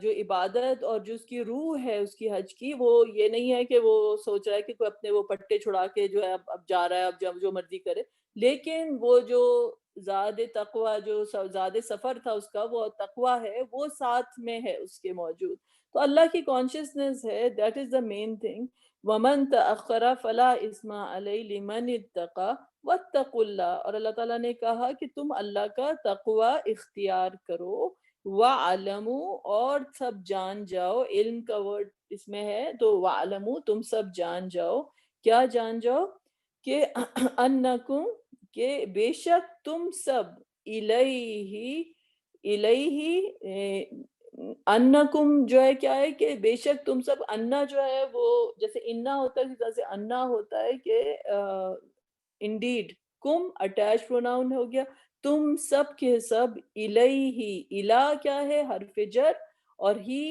جو عبادت اور جو اس کی روح ہے اس کی حج کی، وہ یہ نہیں ہے کہ وہ سوچ رہا ہے کہ کوئی اپنے وہ پٹے چھڑا کے جو ہے اب جا رہا ہے، اب جب جو مرضی کرے، لیکن وہ جو زاد تقوی، جو زاد سفر تھا اس کا، وہ تقوی ہے، وہ ساتھ میں ہے اس کے موجود، تو اللہ کی کانشیسنس ہے، that is the main thing. ومن تأخر فلا اسم علیہ لمن اتقى واتقوا اللہ، اور اللہ تعالیٰ نے کہا کہ تم اللہ کا تقوی اختیار کرو، وَعَلَمُوا اور سب جان جاؤ، علم کا ورڈ اس میں ہے تو وَعَلَمُوا تم سب جان جاؤ، کیا جان جاؤ کہ انکم کہ بے شک تم سب، الیہ الیہ انکم جو ہے کیا ہے کہ بے شک تم سب، انا جو ہے وہ جیسے انا ہوتا ہے، جیسے انا ہوتا ہے کہ انڈیڈ، کم اٹیچ پروناؤن ہو گیا، تم سب کے سب، الیہ، الہ کیا ہے حرف جر، اور ہی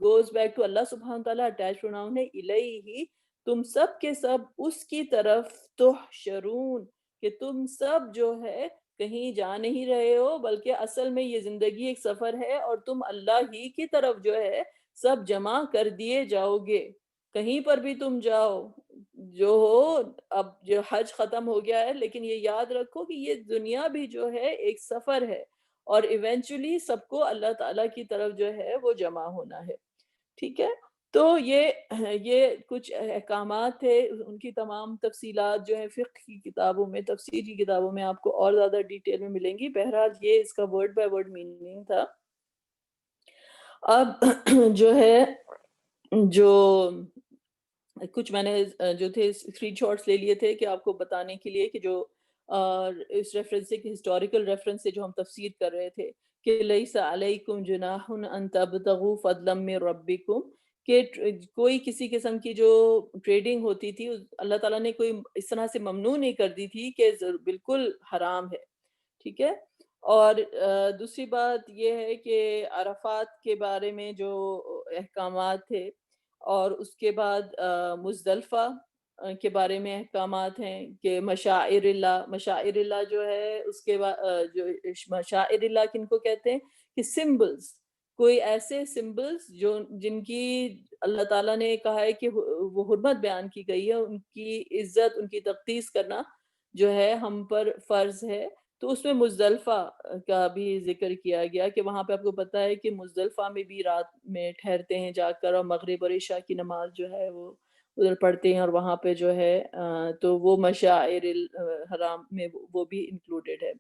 گوز بیک ٹو اللہ سبحانہ تعالیٰ، اٹیچ پروناؤن ہے، الیہ تم سب کے سب اس کی طرف، تحشرون کہ تم سب جو ہے کہیں جا نہیں رہے ہو، بلکہ اصل میں یہ زندگی ایک سفر ہے اور تم اللہ ہی کی طرف جو ہے سب جمع کر دیے جاؤ گے، کہیں پر بھی تم جاؤ جو ہو، اب جو حج ختم ہو گیا ہے، لیکن یہ یاد رکھو کہ یہ دنیا بھی جو ہے ایک سفر ہے، اور ایونچولی سب کو اللہ تعالیٰ کی طرف جو ہے وہ جمع ہونا ہے، ٹھیک ہے؟ تو یہ کچھ احکامات تھے، ان کی تمام تفصیلات جو ہے فقہ کی کتابوں میں، تفسیر کی کتابوں میں آپ کو اور زیادہ ڈیٹیل میں ملیں گی، بہرحال یہ اس کا ورڈ بائی ورڈ میننگ تھا۔ اب جو ہے جو کچھ میں نے جو تھے اسکرین شاٹس لے لیے تھے کہ آپ کو بتانے کے لیے کہ جو اس ریفرنس سے، کہ ہسٹوریکل ریفرنس سے جو ہم تفسیر کر رہے تھے کہ لیس علیکم جناح ان تبتغوا فضلا من ربکم، کہ کوئی کسی قسم کی جو ٹریڈنگ ہوتی تھی اللہ تعالیٰ نے کوئی اس طرح سے ممنوع نہیں کر دی تھی کہ بالکل حرام ہے، ٹھیک ہے؟ اور دوسری بات یہ ہے کہ عرفات کے بارے میں جو احکامات تھے، اور اس کے بعد مزدلفہ کے بارے میں احکامات ہیں کہ مشاعر اللہ جو ہے، اس کے بعد جو مشاعر اللہ کن کو کہتے ہیں کہ سمبلز، کوئی ایسے سمبلز جو جن کی اللہ تعالیٰ نے کہا ہے کہ وہ حرمت بیان کی گئی ہے، ان کی عزت، ان کی تقدیس کرنا جو ہے ہم پر فرض ہے، تو اس میں مزدلفہ کا بھی ذکر کیا گیا کہ وہاں پہ آپ کو پتہ ہے کہ مزدلفہ میں بھی رات میں ٹھہرتے ہیں جا کر، اور مغرب اور عشاء کی نماز جو ہے وہ ادھر پڑھتے ہیں، اور وہاں پہ جو ہے تو وہ مشاعر الحرام میں وہ بھی انکلوڈیڈ ہے۔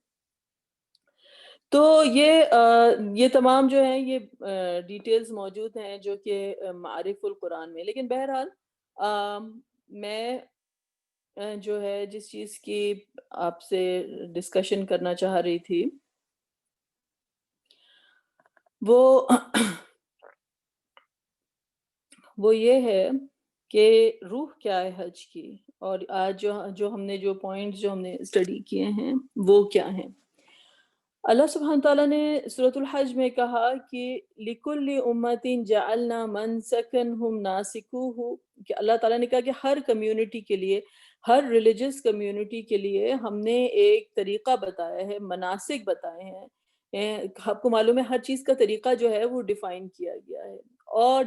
تو یہ تمام جو ہیں یہ ڈیٹیلز موجود ہیں جو کہ معارف القرآن میں، لیکن بہرحال میں جو ہے جس چیز کی آپ سے ڈسکشن کرنا چاہ رہی تھی وہ وہ یہ ہے کہ روح کیا ہے حج کی، اور آج جو ہم نے جو پوائنٹس جو ہم نے اسٹڈی کیے ہیں وہ کیا ہیں۔ اللہ سبحانہ تعالیٰ نے سورۃ الحج میں کہا کہ لِكُلِّ أُمَّةٍ جَعَلْنَا مَنْسَكًا هُمْ نَاسِكُوهُ، کہ اللہ تعالیٰ نے کہا کہ ہر کمیونٹی کے لیے، ہر ریلیجس کمیونٹی کے لیے ہم نے ایک طریقہ بتایا ہے، مناسک بتائے ہیں۔ آپ کو معلوم ہے ہر چیز کا طریقہ جو ہے وہ ڈیفائن کیا گیا ہے، اور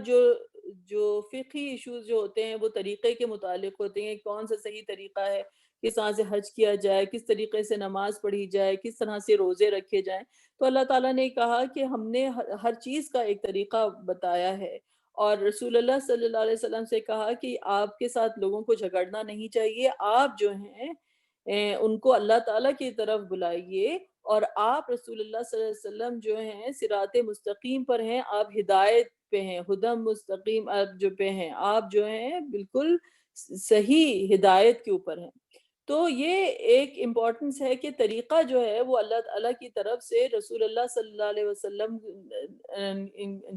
جو فقہی ایشوز جو ہوتے ہیں وہ طریقے کے متعلق ہوتے ہیں، کون سا صحیح طریقہ ہے، کس طرح سے حج کیا جائے، کس طریقے سے نماز پڑھی جائے، کس طرح سے روزے رکھے جائیں۔ تو اللہ تعالیٰ نے کہا کہ ہم نے ہر چیز کا ایک طریقہ بتایا ہے، اور رسول اللہ صلی اللہ علیہ وسلم سے کہا کہ آپ کے ساتھ لوگوں کو جھگڑنا نہیں چاہیے، آپ جو ہیں ان کو اللہ تعالیٰ کی طرف بلائیے، اور آپ رسول اللہ صلی اللہ علیہ وسلم جو ہیں صراط مستقیم پر ہیں، آپ ہدایت پہ ہیں، ہدم مستقیم آپ جو پہ ہیں، آپ جو ہیں بالکل صحیح ہدایت کے اوپر ہیں۔ تو یہ ایک امپورٹنس ہے کہ طریقہ جو ہے وہ اللہ تعالیٰ کی طرف سے رسول اللہ صلی اللہ علیہ وسلم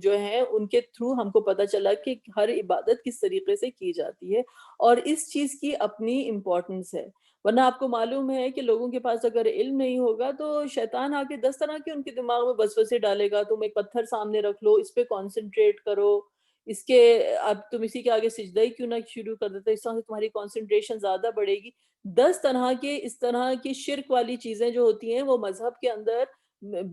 جو ہے ان کے تھرو ہم کو پتہ چلا کہ ہر عبادت کس طریقے سے کی جاتی ہے، اور اس چیز کی اپنی امپورٹنس ہے۔ ورنہ آپ کو معلوم ہے کہ لوگوں کے پاس اگر علم نہیں ہوگا تو شیطان آ کے 10 طرح کے ان کے دماغ میں وسوسے ڈالے گا، تم ایک پتھر سامنے رکھ لو، اس پہ کانسنٹریٹ کرو، اس کے اب تم اسی کے آگے سجدہ ہی کیوں نہ شروع کر دیتے، اس طرح سے تمہاری کانسنٹریشن زیادہ بڑھے گی۔ 10 طرح کے اس طرح کی شرک والی چیزیں جو ہوتی ہیں وہ مذہب کے اندر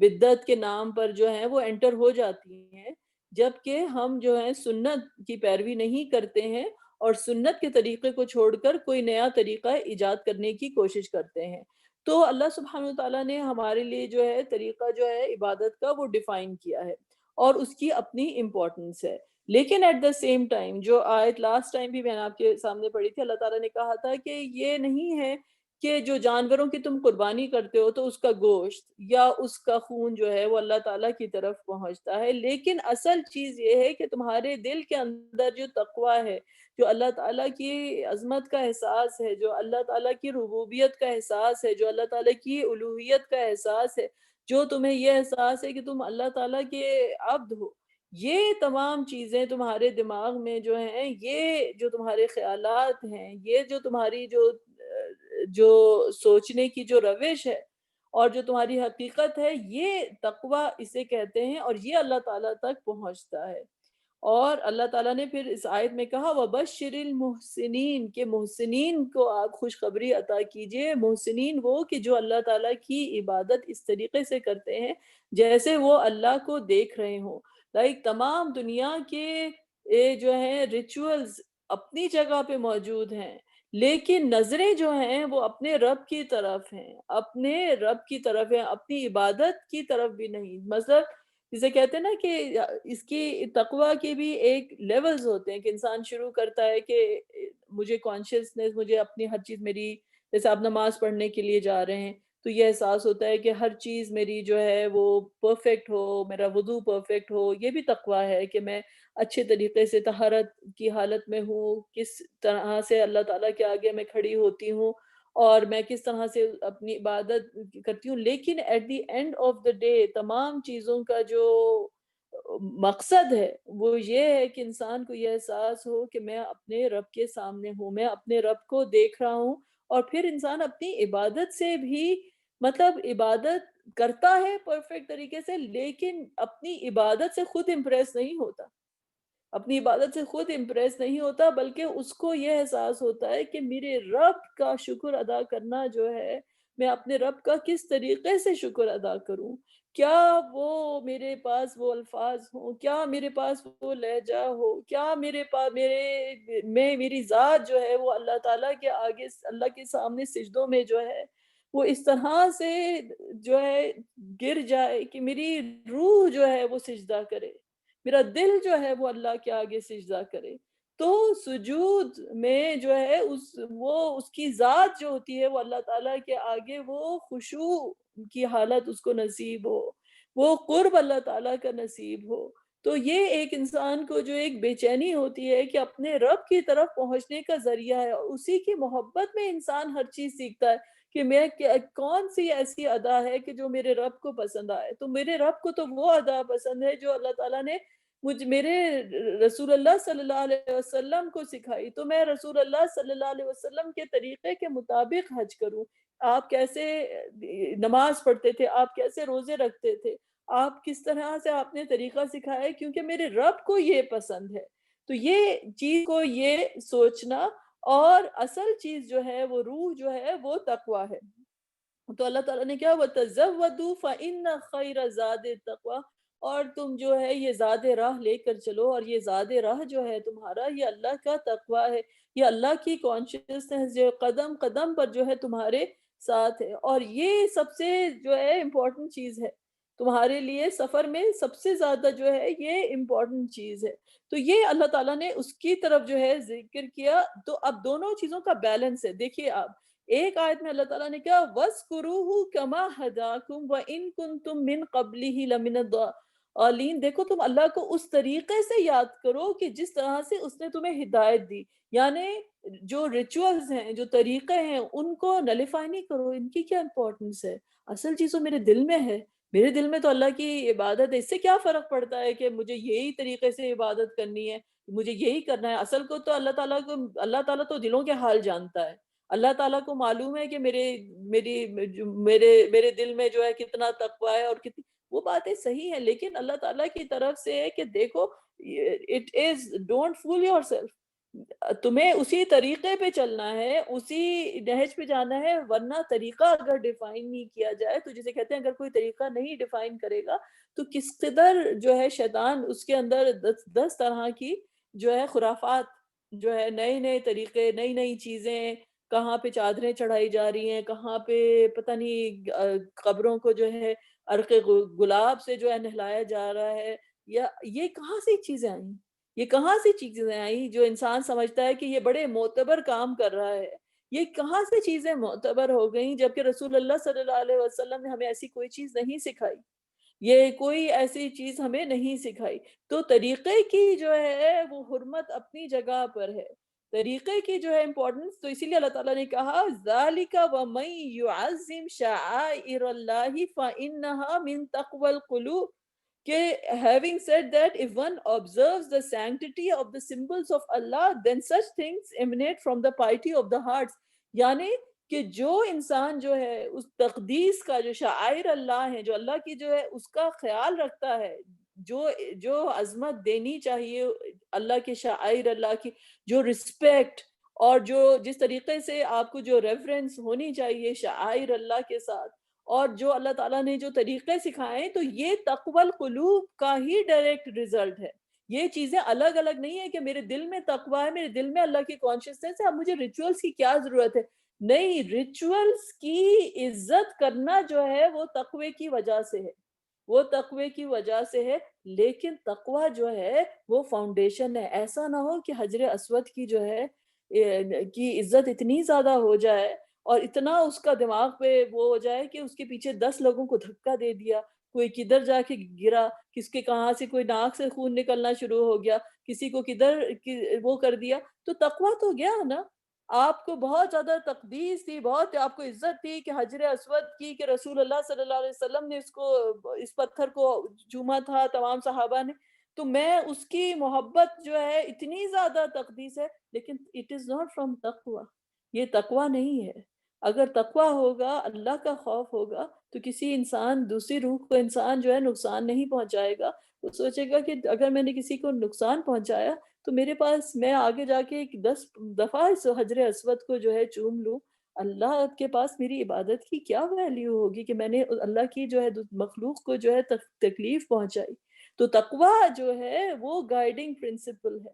بدعت کے نام پر جو ہیں وہ انٹر ہو جاتی ہیں، جبکہ ہم جو ہیں سنت کی پیروی نہیں کرتے ہیں، اور سنت کے طریقے کو چھوڑ کر کوئی نیا طریقہ ایجاد کرنے کی کوشش کرتے ہیں۔ تو اللہ سبحانہ وتعالیٰ نے ہمارے لیے جو ہے طریقہ جو ہے عبادت کا وہ ڈیفائن کیا ہے، اور اس کی اپنی امپورٹنس ہے۔ لیکن ایٹ دا سیم ٹائم جو آیت لاسٹ ٹائم بھی میں نے آپ کے سامنے پڑھی تھی، اللہ تعالیٰ نے کہا تھا کہ یہ نہیں ہے کہ جو جانوروں کی تم قربانی کرتے ہو تو اس کا گوشت یا اس کا خون جو ہے وہ اللہ تعالیٰ کی طرف پہنچتا ہے، لیکن اصل چیز یہ ہے کہ تمہارے دل کے اندر جو تقویٰ ہے، جو اللہ تعالیٰ کی عظمت کا احساس ہے، جو اللہ تعالیٰ کی ربوبیت کا احساس ہے، جو اللہ تعالیٰ کی الوہیت کا احساس ہے، جو تمہیں یہ احساس ہے کہ تم اللہ تعالیٰ کے عبد ہو، یہ تمام چیزیں تمہارے دماغ میں جو ہیں، یہ جو تمہارے خیالات ہیں، یہ جو تمہاری جو سوچنے کی جو روش ہے اور جو تمہاری حقیقت ہے، یہ تقویٰ اسے کہتے ہیں، اور یہ اللہ تعالیٰ تک پہنچتا ہے۔ اور اللہ تعالیٰ نے پھر اس آیت میں کہا وَبَشِّرِ الْمُحْسِنِينَ، کہ محسنین کو آپ خوشخبری عطا کیجئے۔ محسنین وہ کہ جو اللہ تعالیٰ کی عبادت اس طریقے سے کرتے ہیں جیسے وہ اللہ کو دیکھ رہے ہوں۔ تمام دنیا کے جو ہیں ریچولز اپنی جگہ پہ موجود ہیں، لیکن نظریں جو ہیں وہ اپنے رب کی طرف ہیں، اپنے رب کی طرف ہیں، اپنی عبادت کی طرف بھی نہیں۔ مطلب جسے کہتے ہیں نا کہ اس کی تقویٰ کے بھی ایک لیولز ہوتے ہیں کہ انسان شروع کرتا ہے کہ مجھے کانشیسنس، مجھے اپنی ہر چیز میری، جیسے آپ نماز پڑھنے کے لیے جا رہے ہیں تو یہ احساس ہوتا ہے کہ ہر چیز میری جو ہے وہ پرفیکٹ ہو، میرا وضو پرفیکٹ ہو، یہ بھی تقویٰ ہے کہ میں اچھے طریقے سے طہارت کی حالت میں ہوں، کس طرح سے اللہ تعالیٰ کے آگے میں کھڑی ہوتی ہوں، اور میں کس طرح سے اپنی عبادت کرتی ہوں۔ لیکن at the end of the day تمام چیزوں کا جو مقصد ہے وہ یہ ہے کہ انسان کو یہ احساس ہو کہ میں اپنے رب کے سامنے ہوں، میں اپنے رب کو دیکھ رہا ہوں، اور پھر انسان اپنی عبادت سے بھی، مطلب عبادت کرتا ہے پرفیکٹ طریقے سے، لیکن اپنی عبادت سے خود امپریس نہیں ہوتا، اپنی عبادت سے خود امپریس نہیں ہوتا، بلکہ اس کو یہ احساس ہوتا ہے کہ میرے رب کا شکر ادا کرنا جو ہے، میں اپنے رب کا کس طریقے سے شکر ادا کروں، کیا وہ میرے پاس وہ الفاظ ہوں، کیا میرے پاس وہ لہجہ ہو، کیا میرے پاس میری ذات جو ہے وہ اللہ تعالیٰ کے آگے، اللہ کے سامنے سجدوں میں جو ہے وہ اس طرح سے جو ہے گر جائے کہ میری روح جو ہے وہ سجدہ کرے، میرا دل جو ہے وہ اللہ کے آگے سجدہ کرے۔ تو سجود میں جو ہے اس کی ذات جو ہوتی ہے وہ اللہ تعالیٰ کے آگے وہ خشوع کی حالت اس کو نصیب ہو، وہ قرب اللہ تعالیٰ کا نصیب ہو. تو یہ ایک انسان کو جو ایک بے چینی ہوتی ہے کہ اپنے رب کی طرف پہنچنے کا ذریعہ ہے، اور اسی کی محبت میں انسان ہر چیز سیکھتا ہے کہ میں کون سی ایسی ادا ہے کہ جو میرے رب کو پسند آئے. تو میرے رب کو تو وہ ادا پسند ہے جو اللہ تعالیٰ نے میرے رسول اللہ صلی اللہ علیہ وسلم کو سکھائی. تو میں رسول اللہ صلی اللہ علیہ وسلم کے طریقے کے مطابق حج کروں. آپ کیسے نماز پڑھتے تھے، آپ کیسے روزے رکھتے تھے، آپ کس طرح سے آپ نے طریقہ سکھایا ہے، کیونکہ میرے رب کو یہ پسند ہے. تو یہ چیز کو یہ سوچنا، اور اصل چیز جو ہے وہ روح جو ہے وہ تقوی ہے. تو اللہ تعالیٰ نے کیا وَتَزَوَّدُوا فَإِنَّ خَيْرَ زَادِ التَّقْوَىٰ، اور تم جو ہے یہ زاد راہ لے کر چلو، اور یہ زاد راہ جو ہے تمہارا یہ اللہ کا تقویٰ ہے، یہ اللہ کی کانشیسنس جو قدم قدم پر جو ہے تمہارے ساتھ ہے. اور یہ سب سے جو ہے امپورٹنٹ چیز ہے تمہارے لیے سفر میں، سب سے زیادہ جو ہے یہ امپورٹنٹ چیز ہے. تو یہ اللہ تعالیٰ نے اس کی طرف جو ہے ذکر کیا. تو اب دونوں چیزوں کا بیلنس ہے. دیکھیے آپ ایک آیت میں اللہ تعالیٰ نے کہا وَاسْكُرُوهُ كَمَا هَدَاكُمْ وَإِن كُنتُم مِّن قَبْلِهِ لَمِنَ الضَّالِّينَ. دیکھو تم اللہ کو اس طریقے سے یاد کرو کہ جس طرح سے اس نے تمہیں ہدایت دی. یعنی جو ریچولز ہیں، جو طریقے ہیں، ان کو نلیفائی نہیں کرو. ان کی کیا امپورٹنس ہے؟ اصل چیز تو میرے دل میں ہے. میرے دل میں تو اللہ کی عبادت ہے. اس سے کیا فرق پڑتا ہے کہ مجھے یہی طریقے سے عبادت کرنی ہے، مجھے یہی کرنا ہے. اصل کو تو اللہ تعالیٰ تو دلوں کے حال جانتا ہے. اللہ تعالیٰ کو معلوم ہے کہ میرے دل میں جو ہے کتنا تقویٰ ہے اور کتنی، وہ باتیں صحیح ہیں. لیکن اللہ تعالیٰ کی طرف سے ہے کہ دیکھو it is don't fool yourself. تمہیں اسی طریقے پہ چلنا ہے، اسی نہج پہ جانا ہے. ورنہ طریقہ اگر ڈیفائن نہیں کیا جائے تو جسے کہتے ہیں اگر کوئی طریقہ نہیں ڈیفائن کرے گا تو کس قدر جو ہے شیطان اس کے اندر دس طرح کی جو ہے خرافات، جو ہے نئے نئے طریقے، نئی نئی چیزیں، کہاں پہ چادریں چڑھائی جا رہی ہیں، کہاں پہ پتہ نہیں قبروں کو جو ہے عرق گلاب سے جو ہے نہلایا جا رہا ہے. یا یہ کہاں سے چیزیں آئیں؟ یہ کہاں سے چیزیں آئیں جو انسان سمجھتا ہے کہ یہ بڑے معتبر کام کر رہا ہے؟ یہ کہاں سے چیزیں معتبر ہو گئیں جبکہ رسول اللہ صلی اللہ علیہ وسلم نے ہمیں ایسی کوئی چیز نہیں سکھائی، یہ کوئی ایسی چیز ہمیں نہیں سکھائی. تو طریقے کی جو ہے وہ حرمت اپنی جگہ پر ہے، طریقے کی جو ہے امپورٹنس. تو اسی لیے اللہ تعالیٰ نے کہا ذَلِكَ وَمَن يُعَظِّمْ شَعَائِرَ اللَّهِ فَإِنَّهَا مِن تَقْوَى الْقُلُوبِ، کہ having said that if one observes the sanctity of the symbols of Allah then such things emanate from the piety of the hearts. یعنی کہ جو انسان جو ہے اس تقدیس کا، جو شعائر اللہ ہیں، جو اللہ کی جو ہے اس کا خیال رکھتا ہے، جو عظمت دینی چاہیے اللہ کے شعائر اللہ کی، جو رسپیکٹ اور جو جس طریقے سے آپ کو جو ریفرنس ہونی چاہیے شعائر اللہ کے ساتھ، اور جو اللہ تعالیٰ نے جو طریقے سکھائے، تو یہ تقوی القلوب کا ہی ڈائریکٹ رزلٹ ہے. یہ چیزیں الگ الگ نہیں ہے کہ میرے دل میں تقوی ہے، میرے دل میں اللہ کی کانشیسنس ہے، اب مجھے ریچولز کی کیا ضرورت ہے. نہیں، ریچولز کی عزت کرنا جو ہے وہ تقوی کی وجہ سے ہے، وہ تقوی کی وجہ سے ہے. لیکن تقوی جو ہے وہ فاؤنڈیشن ہے. ایسا نہ ہو کہ حجر اسود کی جو ہے کی عزت اتنی زیادہ ہو جائے اور اتنا اس کا دماغ پہ وہ ہو جائے کہ اس کے پیچھے 10 لوگوں کو دھکا دے دیا، کوئی کدھر جا کے گرا، کس کے کہاں سے کوئی ناک سے خون نکلنا شروع ہو گیا، کسی کو کدھر وہ کر دیا. تو تقوی تو گیا نا. آپ کو بہت زیادہ تقدیس تھی، بہت آپ کو عزت تھی کہ حجر اسود کی، کہ رسول اللہ صلی اللہ علیہ وسلم نے اس پتھر کو چوما تھا، تمام صحابہ نے. تو میں اس کی محبت جو ہے اتنی زیادہ تقدیس ہے، لیکن اٹ از ناٹ فرام تقوی. یہ تقوی نہیں ہے. اگر تقوی ہوگا، اللہ کا خوف ہوگا، تو کسی انسان، دوسری روح کو انسان جو ہے نقصان نہیں پہنچائے گا. وہ سوچے گا کہ اگر میں نے کسی کو نقصان پہنچایا تو میرے پاس، میں آگے جا کے 10 دفعہ اس حجر اسود کو جو ہے چوم لوں، اللہ کے پاس میری عبادت کی کیا ویلیو ہوگی کہ میں نے اللہ کی جو ہے مخلوق کو جو ہے تکلیف پہنچائی. تو تقوی جو ہے وہ گائیڈنگ پرنسپل ہے.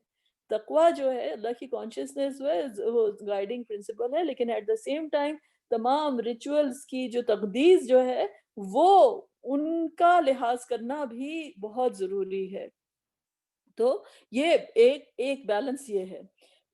تقوی جو ہے اللہ کی کانشیسنس وہ گائیڈنگ پرنسپل ہے. لیکن ایٹ دا سیم ٹائم تمام ریچولز کی جو تقدیس جو ہے وہ ان کا لحاظ کرنا بھی بہت ضروری ہے. تو یہ ایک بیلنس یہ ہے۔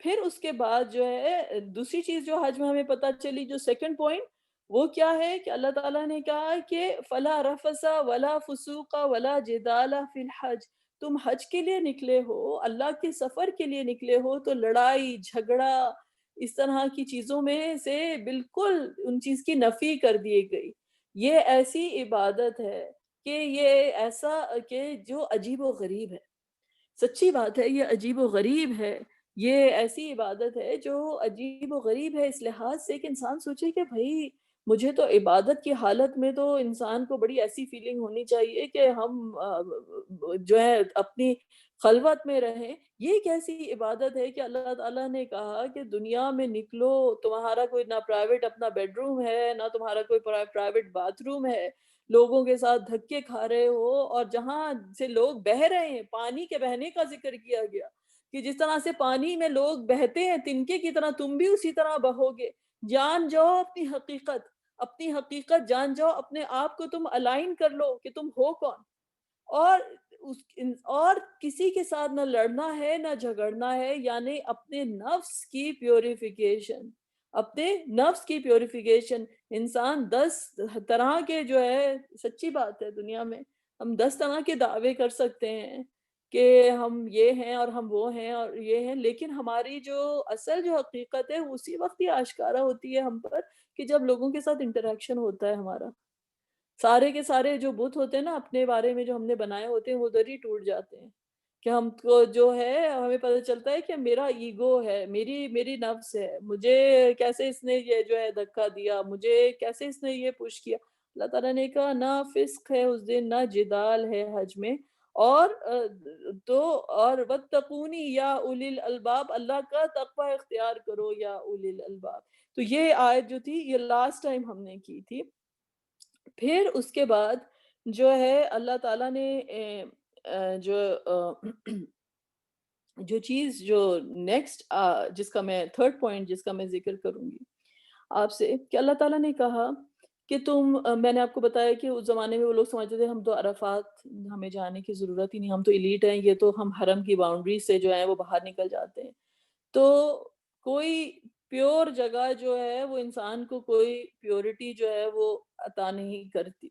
پھر اس کے بعد جو ہے دوسری چیز جو حج میں ہمیں پتہ چلی، جو سیکنڈ پوائنٹ، وہ کیا ہے کہ اللہ تعالیٰ نے کہا کہ فَلَا رَفَثَ وَلَا فُسُوقَ وَلَا جِدَالَ فِي الْحَجِّ، تم حج کے لیے نکلے ہو، اللہ کے سفر کے لیے نکلے ہو، تو لڑائی جھگڑا اس طرح کی چیزوں میں سے بالکل ان چیز کی نفی کر دی گئی۔ یہ ایسی عبادت ہے کہ یہ ایسا کہ جو عجیب و غریب ہے، سچی بات ہے، یہ عجیب و غریب ہے۔ یہ ایسی عبادت ہے جو عجیب و غریب ہے اس لحاظ سے کہ انسان سوچے کہ بھائی مجھے تو عبادت کی حالت میں تو انسان کو بڑی ایسی فیلنگ ہونی چاہیے کہ ہم جو ہے اپنی خلوت میں رہیں۔ یہ کیسی عبادت ہے کہ اللہ تعالیٰ نے کہا کہ دنیا میں نکلو، تمہارا کوئی نہ پرائیویٹ اپنا بیڈ روم ہے، نہ تمہارا کوئی پرائیویٹ باتھ روم ہے، لوگوں کے ساتھ دھکے کھا رہے ہو، اور جہاں سے لوگ بہہ رہے ہیں، پانی کے بہنے کا ذکر کیا گیا کہ جس طرح سے پانی میں لوگ بہتے ہیں تنکے کی طرح، تم بھی اسی طرح بہو گے۔ جان جاؤ اپنی حقیقت جان جاؤ، اپنے آپ کو تم الائن کر لو کہ تم ہو کون، اور اور کسی کے ساتھ نہ لڑنا ہے نہ جھگڑنا ہے، یعنی اپنے نفس کی پیوریفیکیشن، اپنے نفس کی پیوریفیکیشن۔ انسان 10 طرح کے جو ہے، سچی بات ہے، دنیا میں ہم 10 طرح کے دعوے کر سکتے ہیں کہ ہم یہ ہیں اور ہم وہ ہیں اور یہ ہیں، لیکن ہماری جو اصل جو حقیقت ہے وہ اسی وقت ہی آشکارا ہوتی ہے ہم پر کہ جب لوگوں کے ساتھ انٹریکشن ہوتا ہے ہمارا۔ سارے کے سارے جو بت ہوتے ہیں نا اپنے بارے میں جو ہم نے بنائے ہوتے ہیں، وہ ادھر ہی ٹوٹ جاتے ہیں کہ ہم کو جو ہے ہمیں پتہ چلتا ہے کہ میرا ایگو ہے، میری نفس ہے، مجھے کیسے اس نے یہ جو ہے دھکا دیا، مجھے کیسے اس نے یہ پش کیا۔ اللہ تعالیٰ نے کہا نہ فسق ہے اس دن، نہ جدال ہے حج میں، اور تو اور وَاتَّقُونِ یا اولی الالباب، اللہ کا تقوی اختیار کرو یا اولی الالباب۔ تو یہ آیت جو تھی یہ لاسٹ ٹائم ہم نے کی تھی۔ پھر اس کے بعد جو ہے اللہ تعالیٰ نے جو جو چیز جو نیکسٹ جس کا میں تھرڈ پوائنٹ جس کا میں ذکر کروں گی آپ سے، کہ اللہ تعالیٰ نے کہا کہ میں نے آپ کو بتایا کہ اس زمانے میں وہ لوگ سمجھتے تھے ہم تو عرفات، ہمیں جانے کی ضرورت ہی نہیں، ہم تو ایلیٹ ہیں، یہ تو ہم حرم کی باؤنڈری سے جو ہیں وہ باہر نکل جاتے ہیں۔ تو کوئی پیور جگہ جو ہے وہ انسان کو کوئی پیورٹی جو ہے وہ عطا نہیں کرتی۔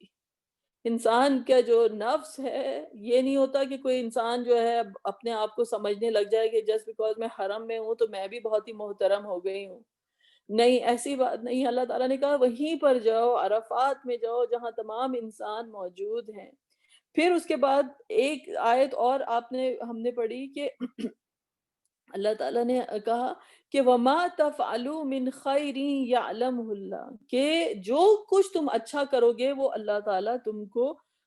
انسان کا جو نفس ہے، یہ نہیں ہوتا کہ کوئی انسان جو ہے اپنے آپ کو سمجھنے لگ جائے کہ جسٹ بیکاز میں حرم میں ہوں تو میں بھی بہت ہی محترم ہو گئی ہوں۔ نہیں، ایسی بات نہیں۔ اللہ تعالیٰ نے کہا وہیں پر جاؤ، عرفات میں جاؤ جہاں تمام انسان موجود ہیں۔ پھر اس کے بعد ایک آیت اور ہم نے پڑھی کہ اللہ تعالیٰ نے کہا کہ وَمَا تَفْعَلُوا مِنْ خَيْرٍ يَعْلَمْهُ اللَّهُ، کہ جو کچھ تم اچھا کرو گے وہ اللہ تعالیٰ تم کو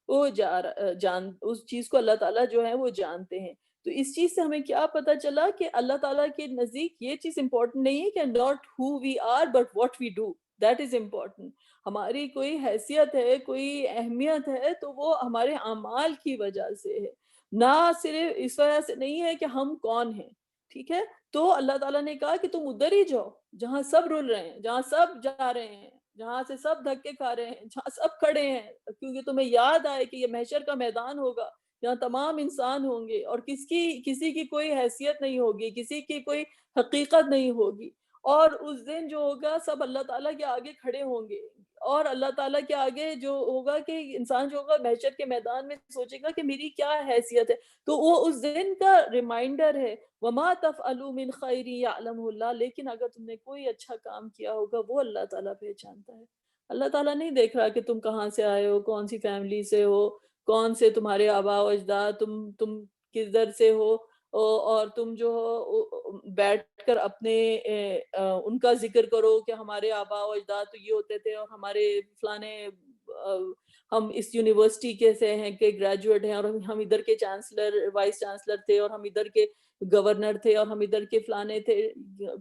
اس چیز کو اللہ تعالیٰ جو ہے وہ جانتے ہیں۔ تو اس چیز سے ہمیں کیا پتہ چلا کہ اللہ تعالیٰ کے نزدیک یہ چیز امپورٹنٹ نہیں ہے کہ not who we are but what we do, that is important۔ ہماری کوئی حیثیت ہے، کوئی اہمیت ہے تو وہ ہمارے اعمال کی وجہ سے ہے، نہ صرف اس وجہ سے نہیں ہے کہ ہم کون ہیں۔ ٹھیک ہے، تو اللہ تعالیٰ نے کہا کہ تم ادھر ہی جاؤ جہاں سب رل رہے ہیں، جہاں سب جا رہے ہیں، جہاں سے سب دھکے کھا رہے ہیں، جہاں سب کھڑے ہیں، کیونکہ تمہیں یاد آئے کہ یہ محشر کا میدان ہوگا جہاں تمام انسان ہوں گے اور کسی کی کوئی حیثیت نہیں ہوگی، کسی کی کوئی حقیقت نہیں ہوگی، اور اس دن جو ہوگا سب اللہ تعالیٰ کے آگے کھڑے ہوں گے، اور اللہ تعالیٰ کے آگے جو ہوگا کہ انسان جو ہوگا محشر کے میدان میں سوچے گا کہ میری کیا حیثیت ہے، تو وہ اس دن کا ریمائنڈر ہے۔ وَمَا تَفْعَلُوا مِنْ خَيْرٍ يَعْلَمْهُ اللَّهُ، لیکن اگر تم نے کوئی اچھا کام کیا ہوگا وہ اللہ تعالیٰ پہچانتا ہے۔ اللہ تعالیٰ نہیں دیکھ رہا کہ تم کہاں سے آئے ہو، کون سی فیملی سے ہو، کون سے تمہارے آباء و اجداد، تم کدھر سے ہو، اور تم جو ہو بیٹھ کر اپنے ان کا ذکر کرو کہ ہمارے آباء و اجداد تو یہ ہوتے تھے اور ہمارے فلانے ہم اس یونیورسٹی کے سے ہیں کہ گریجویٹ ہیں، اور ہم ادھر کے چانسلر وائس چانسلر تھے، اور ہم ادھر کے گورنر تھے، اور ہم ادھر کے فلانے تھے،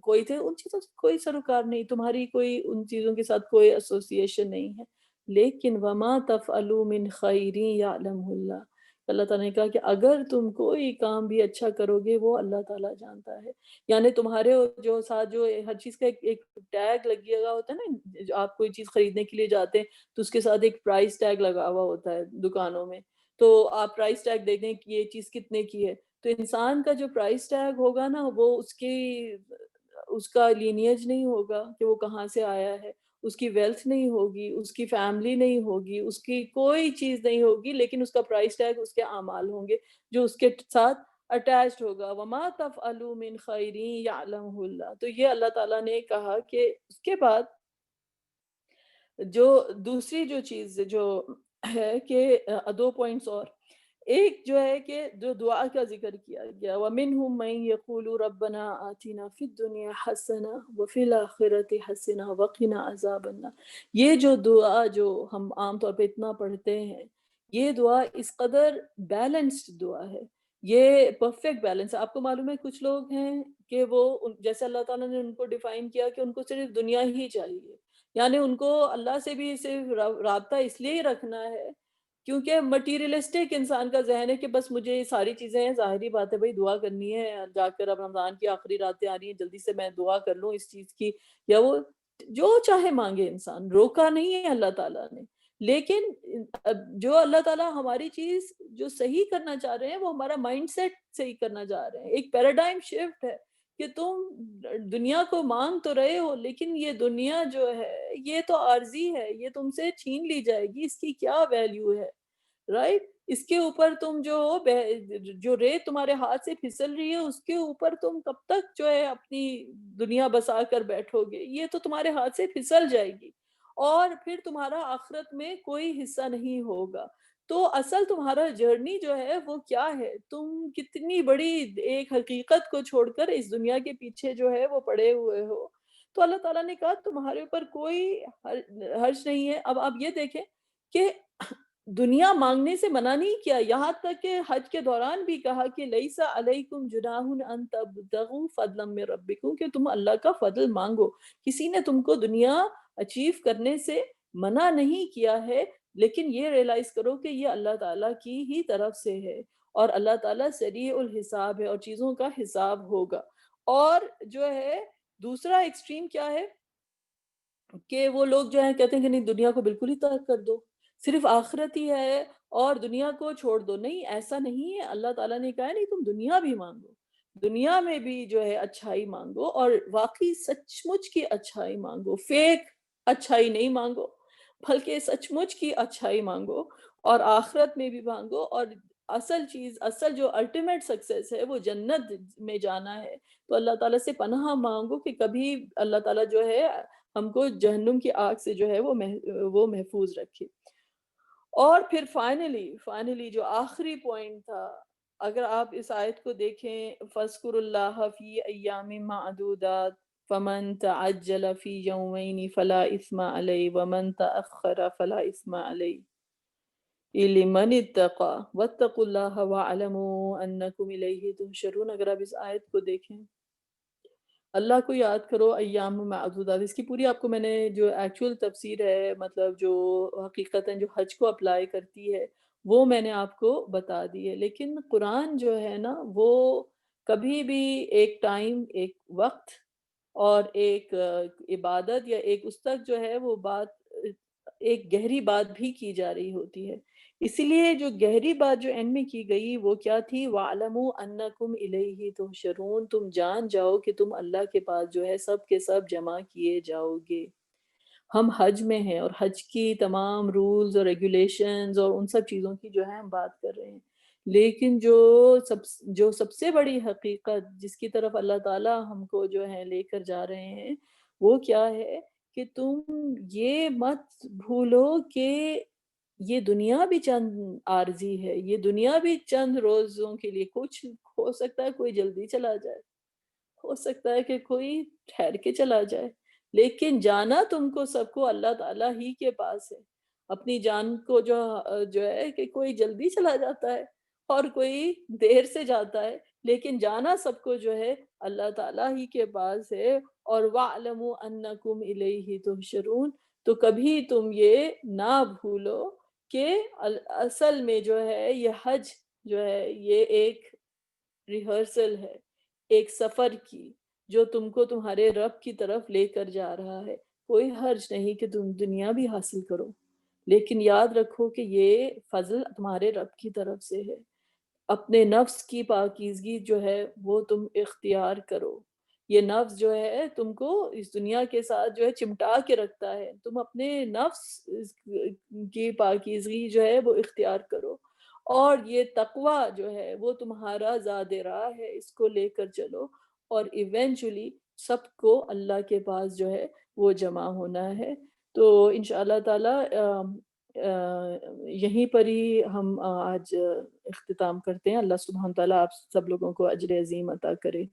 کوئی تھے، ان چیزوں سے کوئی سروکار نہیں، تمہاری کوئی ان چیزوں کے ساتھ کوئی ایسوسیشن نہیں ہے۔ لیکن وما تفعلوا من خیر یعلمہ اللہ، اللہ تعالیٰ نے کہا کہ اگر تم کوئی کام بھی اچھا کرو گے وہ اللہ تعالیٰ جانتا ہے۔ یعنی تمہارے جو ساتھ جو ہر چیز کا ایک ٹیگ لگیا ہوا ہوتا ہے نا، جو آپ کوئی چیز خریدنے کے لیے جاتے ہیں تو اس کے ساتھ ایک پرائس ٹیگ لگا ہوا ہوتا ہے دکانوں میں، تو آپ پرائس ٹیگ دیکھیں کہ یہ چیز کتنے کی ہے، تو انسان کا جو پرائس ٹیگ ہوگا نا وہ اس کا لینیج نہیں ہوگا کہ وہ کہاں سے آیا ہے، اس کی ویلتھ نہیں ہوگی، اس کی فیملی نہیں ہوگی، اس کی کوئی چیز نہیں ہوگی، لیکن اس کا پرائس ٹیگ اس کے اعمال ہوں گے جو اس کے ساتھ اٹیچڈ ہوگا۔ وَمَا تَفْعَلُوا مِنْ خَيْرٍ يَعْلَمْهُ اللَّهُ، تو یہ اللہ تعالیٰ نے کہا کہ اس کے بعد جو دوسری جو چیز جو ہے کہ دو پوائنٹس اور، ایک جو ہے کہ جو دعا کا ذکر کیا گیا وَمِنْهُمْ مَنْ يَقُولُ رَبَّنَا آتِنَا فِي الدُّنْيَا حَسَنَةً وَفِي الْآخِرَةِ حَسَنَةً وَقِنَا عَذَابَ النَّارِ۔ یہ جو دعا جو ہم عام طور پہ اتنا پڑھتے ہیں، یہ دعا اس قدر بیلنسڈ دعا ہے، یہ پرفیکٹ بیلنس ہے۔ آپ کو معلوم ہے کچھ لوگ ہیں کہ وہ جیسے اللہ تعالیٰ نے ان کو ڈیفائن کیا کہ ان کو صرف دنیا ہی چاہیے، یعنی ان کو اللہ سے بھی صرف رابطہ اس لیے ہی رکھنا ہے کیونکہ مٹیریلسٹک انسان کا ذہن ہے کہ بس مجھے یہ ساری چیزیں ہیں، ظاہری بات ہے بھائی دعا کرنی ہے، جا کر اب رمضان کی آخری راتیں آ رہی ہیں، جلدی سے میں دعا کر لوں اس چیز کی، یا وہ جو چاہے مانگے انسان، روکا نہیں ہے اللہ تعالیٰ نے، لیکن جو اللہ تعالیٰ ہماری چیز جو صحیح کرنا چاہ رہے ہیں وہ ہمارا مائنڈ سیٹ صحیح کرنا چاہ رہے ہیں، ایک پیراڈائم شفٹ ہے کہ تم دنیا کو مانگ تو رہے ہو لیکن یہ دنیا جو ہے یہ تو عارضی ہے، یہ تم سے چھین لی جائے گی، اس کی کیا ویلیو ہے، رائٹ؟ اس کے اوپر تم جو ریت تمہارے ہاتھ سے پھسل رہی ہے اس کے اوپر تم کب تک جو ہے اپنی دنیا بسا کر بیٹھو گے، یہ تو تمہارے ہاتھ سے پھسل جائے گی اور پھر تمہارا آخرت میں کوئی حصہ نہیں ہوگا۔ تو اصل تمہارا جرنی جو ہے وہ کیا ہے، تم کتنی بڑی ایک حقیقت کو چھوڑ کر اس دنیا کے پیچھے جو ہے وہ پڑے ہوئے ہو۔ تو اللہ تعالیٰ نے کہا تمہارے اوپر کوئی حرج نہیں ہے۔ اب آپ یہ دیکھیں کہ دنیا مانگنے سے منع نہیں کیا، یہاں تک کہ حج کے دوران بھی کہا کہ لیس علیکم جناح ان تبتغوا فضلا من ربکم، کہ تم اللہ کا فضل مانگو، کسی نے تم کو دنیا اچیو کرنے سے منع نہیں کیا ہے، لیکن یہ ریلائز کرو کہ یہ اللہ تعالیٰ کی ہی طرف سے ہے اور اللہ تعالیٰ سریع الحساب ہے اور چیزوں کا حساب ہوگا۔ اور جو ہے دوسرا ایکسٹریم کیا ہے کہ وہ لوگ جو ہیں کہتے ہیں کہ نہیں دنیا کو بالکل ہی ترک کر دو، صرف آخرت ہی ہے اور دنیا کو چھوڑ دو۔ نہیں، ایسا نہیں ہے، اللہ تعالیٰ نے کہا ہے نہیں تم دنیا بھی مانگو، دنیا میں بھی جو ہے اچھائی مانگو اور واقعی سچ مچ کی اچھائی مانگو، فیک اچھائی نہیں مانگو بلکہ سچ مچ کی اچھائی مانگو، اور آخرت میں بھی مانگو، اور اصل چیز، اصل جو الٹیمیٹ سکسیس ہے وہ جنت میں جانا ہے۔ تو اللہ تعالیٰ سے پناہ مانگو کہ کبھی اللہ تعالیٰ جو ہے ہم کو جہنم کی آگ سے جو ہے وہ محفوظ رکھے۔ اور پھر فائنلی جو آخری پوائنٹ تھا، اگر آپ اس آیت کو دیکھیں فَاذْكُرُوا اللَّهَ فِي أَيَّامٍ مَّعْدُودَاتٍ فَمَن تَعَجَّلَ فِي يَوْمَيْنِ فَلَا إِثْمَ عَلَيْهِ وَمَن تَأَخَّرَ فَلَا إِثْمَ عَلَيْهِ لِمَنِ اتَّقَىٰ وَاتَّقُوا اللَّهَ وَاعْلَمُوا أَنَّكُمْ إِلَيْهِ تُحْشَرُونَ۔ اگر آپ اس آیت کو دیکھیں، اللہ کو یاد کرو ایام معدودات، اس کی پوری آپ کو میں نے جو ایکچول تفسیر ہے، مطلب جو حقیقتاً جو حج کو اپلائی کرتی ہے وہ میں نے آپ کو بتا دی ہے، لیکن قرآن جو ہے نا وہ کبھی بھی ایک ٹائم، ایک وقت اور ایک عبادت یا ایک اس تک جو ہے وہ بات ایک گہری بات بھی کی جا رہی ہوتی ہے۔ اسی لیے جو گہری بات جو اینڈ میں کی گئی وہ کیا تھی؟ وَاعْلَمُوا أَنَّكُمْ إِلَيْهِ تُحْشَرُونَ، تم جان جاؤ کہ تم اللہ کے پاس جو ہے سب کے سب جمع کیے جاؤ گے۔ ہم حج میں ہیں اور حج کی تمام رولز اور ریگولیشنز اور ان سب چیزوں کی جو ہے ہم بات کر رہے ہیں، لیکن جو سب سے بڑی حقیقت جس کی طرف اللہ تعالیٰ ہم کو جو ہے لے کر جا رہے ہیں وہ کیا ہے کہ تم یہ مت بھولو کہ یہ دنیا بھی چند عارضی ہے، یہ دنیا بھی چند روزوں کے لیے، کچھ ہو سکتا ہے کوئی جلدی چلا جائے، ہو سکتا ہے کہ کوئی ٹھہر کے چلا جائے، لیکن جانا تم کو سب کو اللہ تعالیٰ ہی کے پاس ہے۔ اپنی جان کو جو ہے کہ کوئی جلدی چلا جاتا ہے اور کوئی دیر سے جاتا ہے، لیکن جانا سب کو جو ہے اللہ تعالیٰ ہی کے پاس ہے۔ اور وَاعْلَمُوا أَنَّكُمْ إِلَيْهِ تُحْشَرُونَ، تو کبھی تم یہ نہ بھولو کہ اصل میں جو ہے یہ حج جو ہے یہ ایک ریہرسل ہے، ایک سفر کی، جو تم کو تمہارے رب کی طرف لے کر جا رہا ہے۔ کوئی حرج نہیں کہ تم دنیا بھی حاصل کرو، لیکن یاد رکھو کہ یہ فضل تمہارے رب کی طرف سے ہے۔ اپنے نفس کی پاکیزگی جو ہے وہ تم اختیار کرو۔ یہ نفس جو ہے تم کو اس دنیا کے ساتھ جو ہے چمٹا کے رکھتا ہے، تم اپنے نفس کی پاکیزگی جو ہے وہ اختیار کرو، اور یہ تقوی جو ہے وہ تمہارا زاد راہ ہے، اس کو لے کر چلو، اور ایونچولی سب کو اللہ کے پاس جو ہے وہ جمع ہونا ہے۔ تو انشاءاللہ تعالی یہیں پر ہی ہم آج اختتام کرتے ہیں۔ اللہ سبحانہ تعالیٰ آپ سب لوگوں کو اجر عظیم عطا کرے۔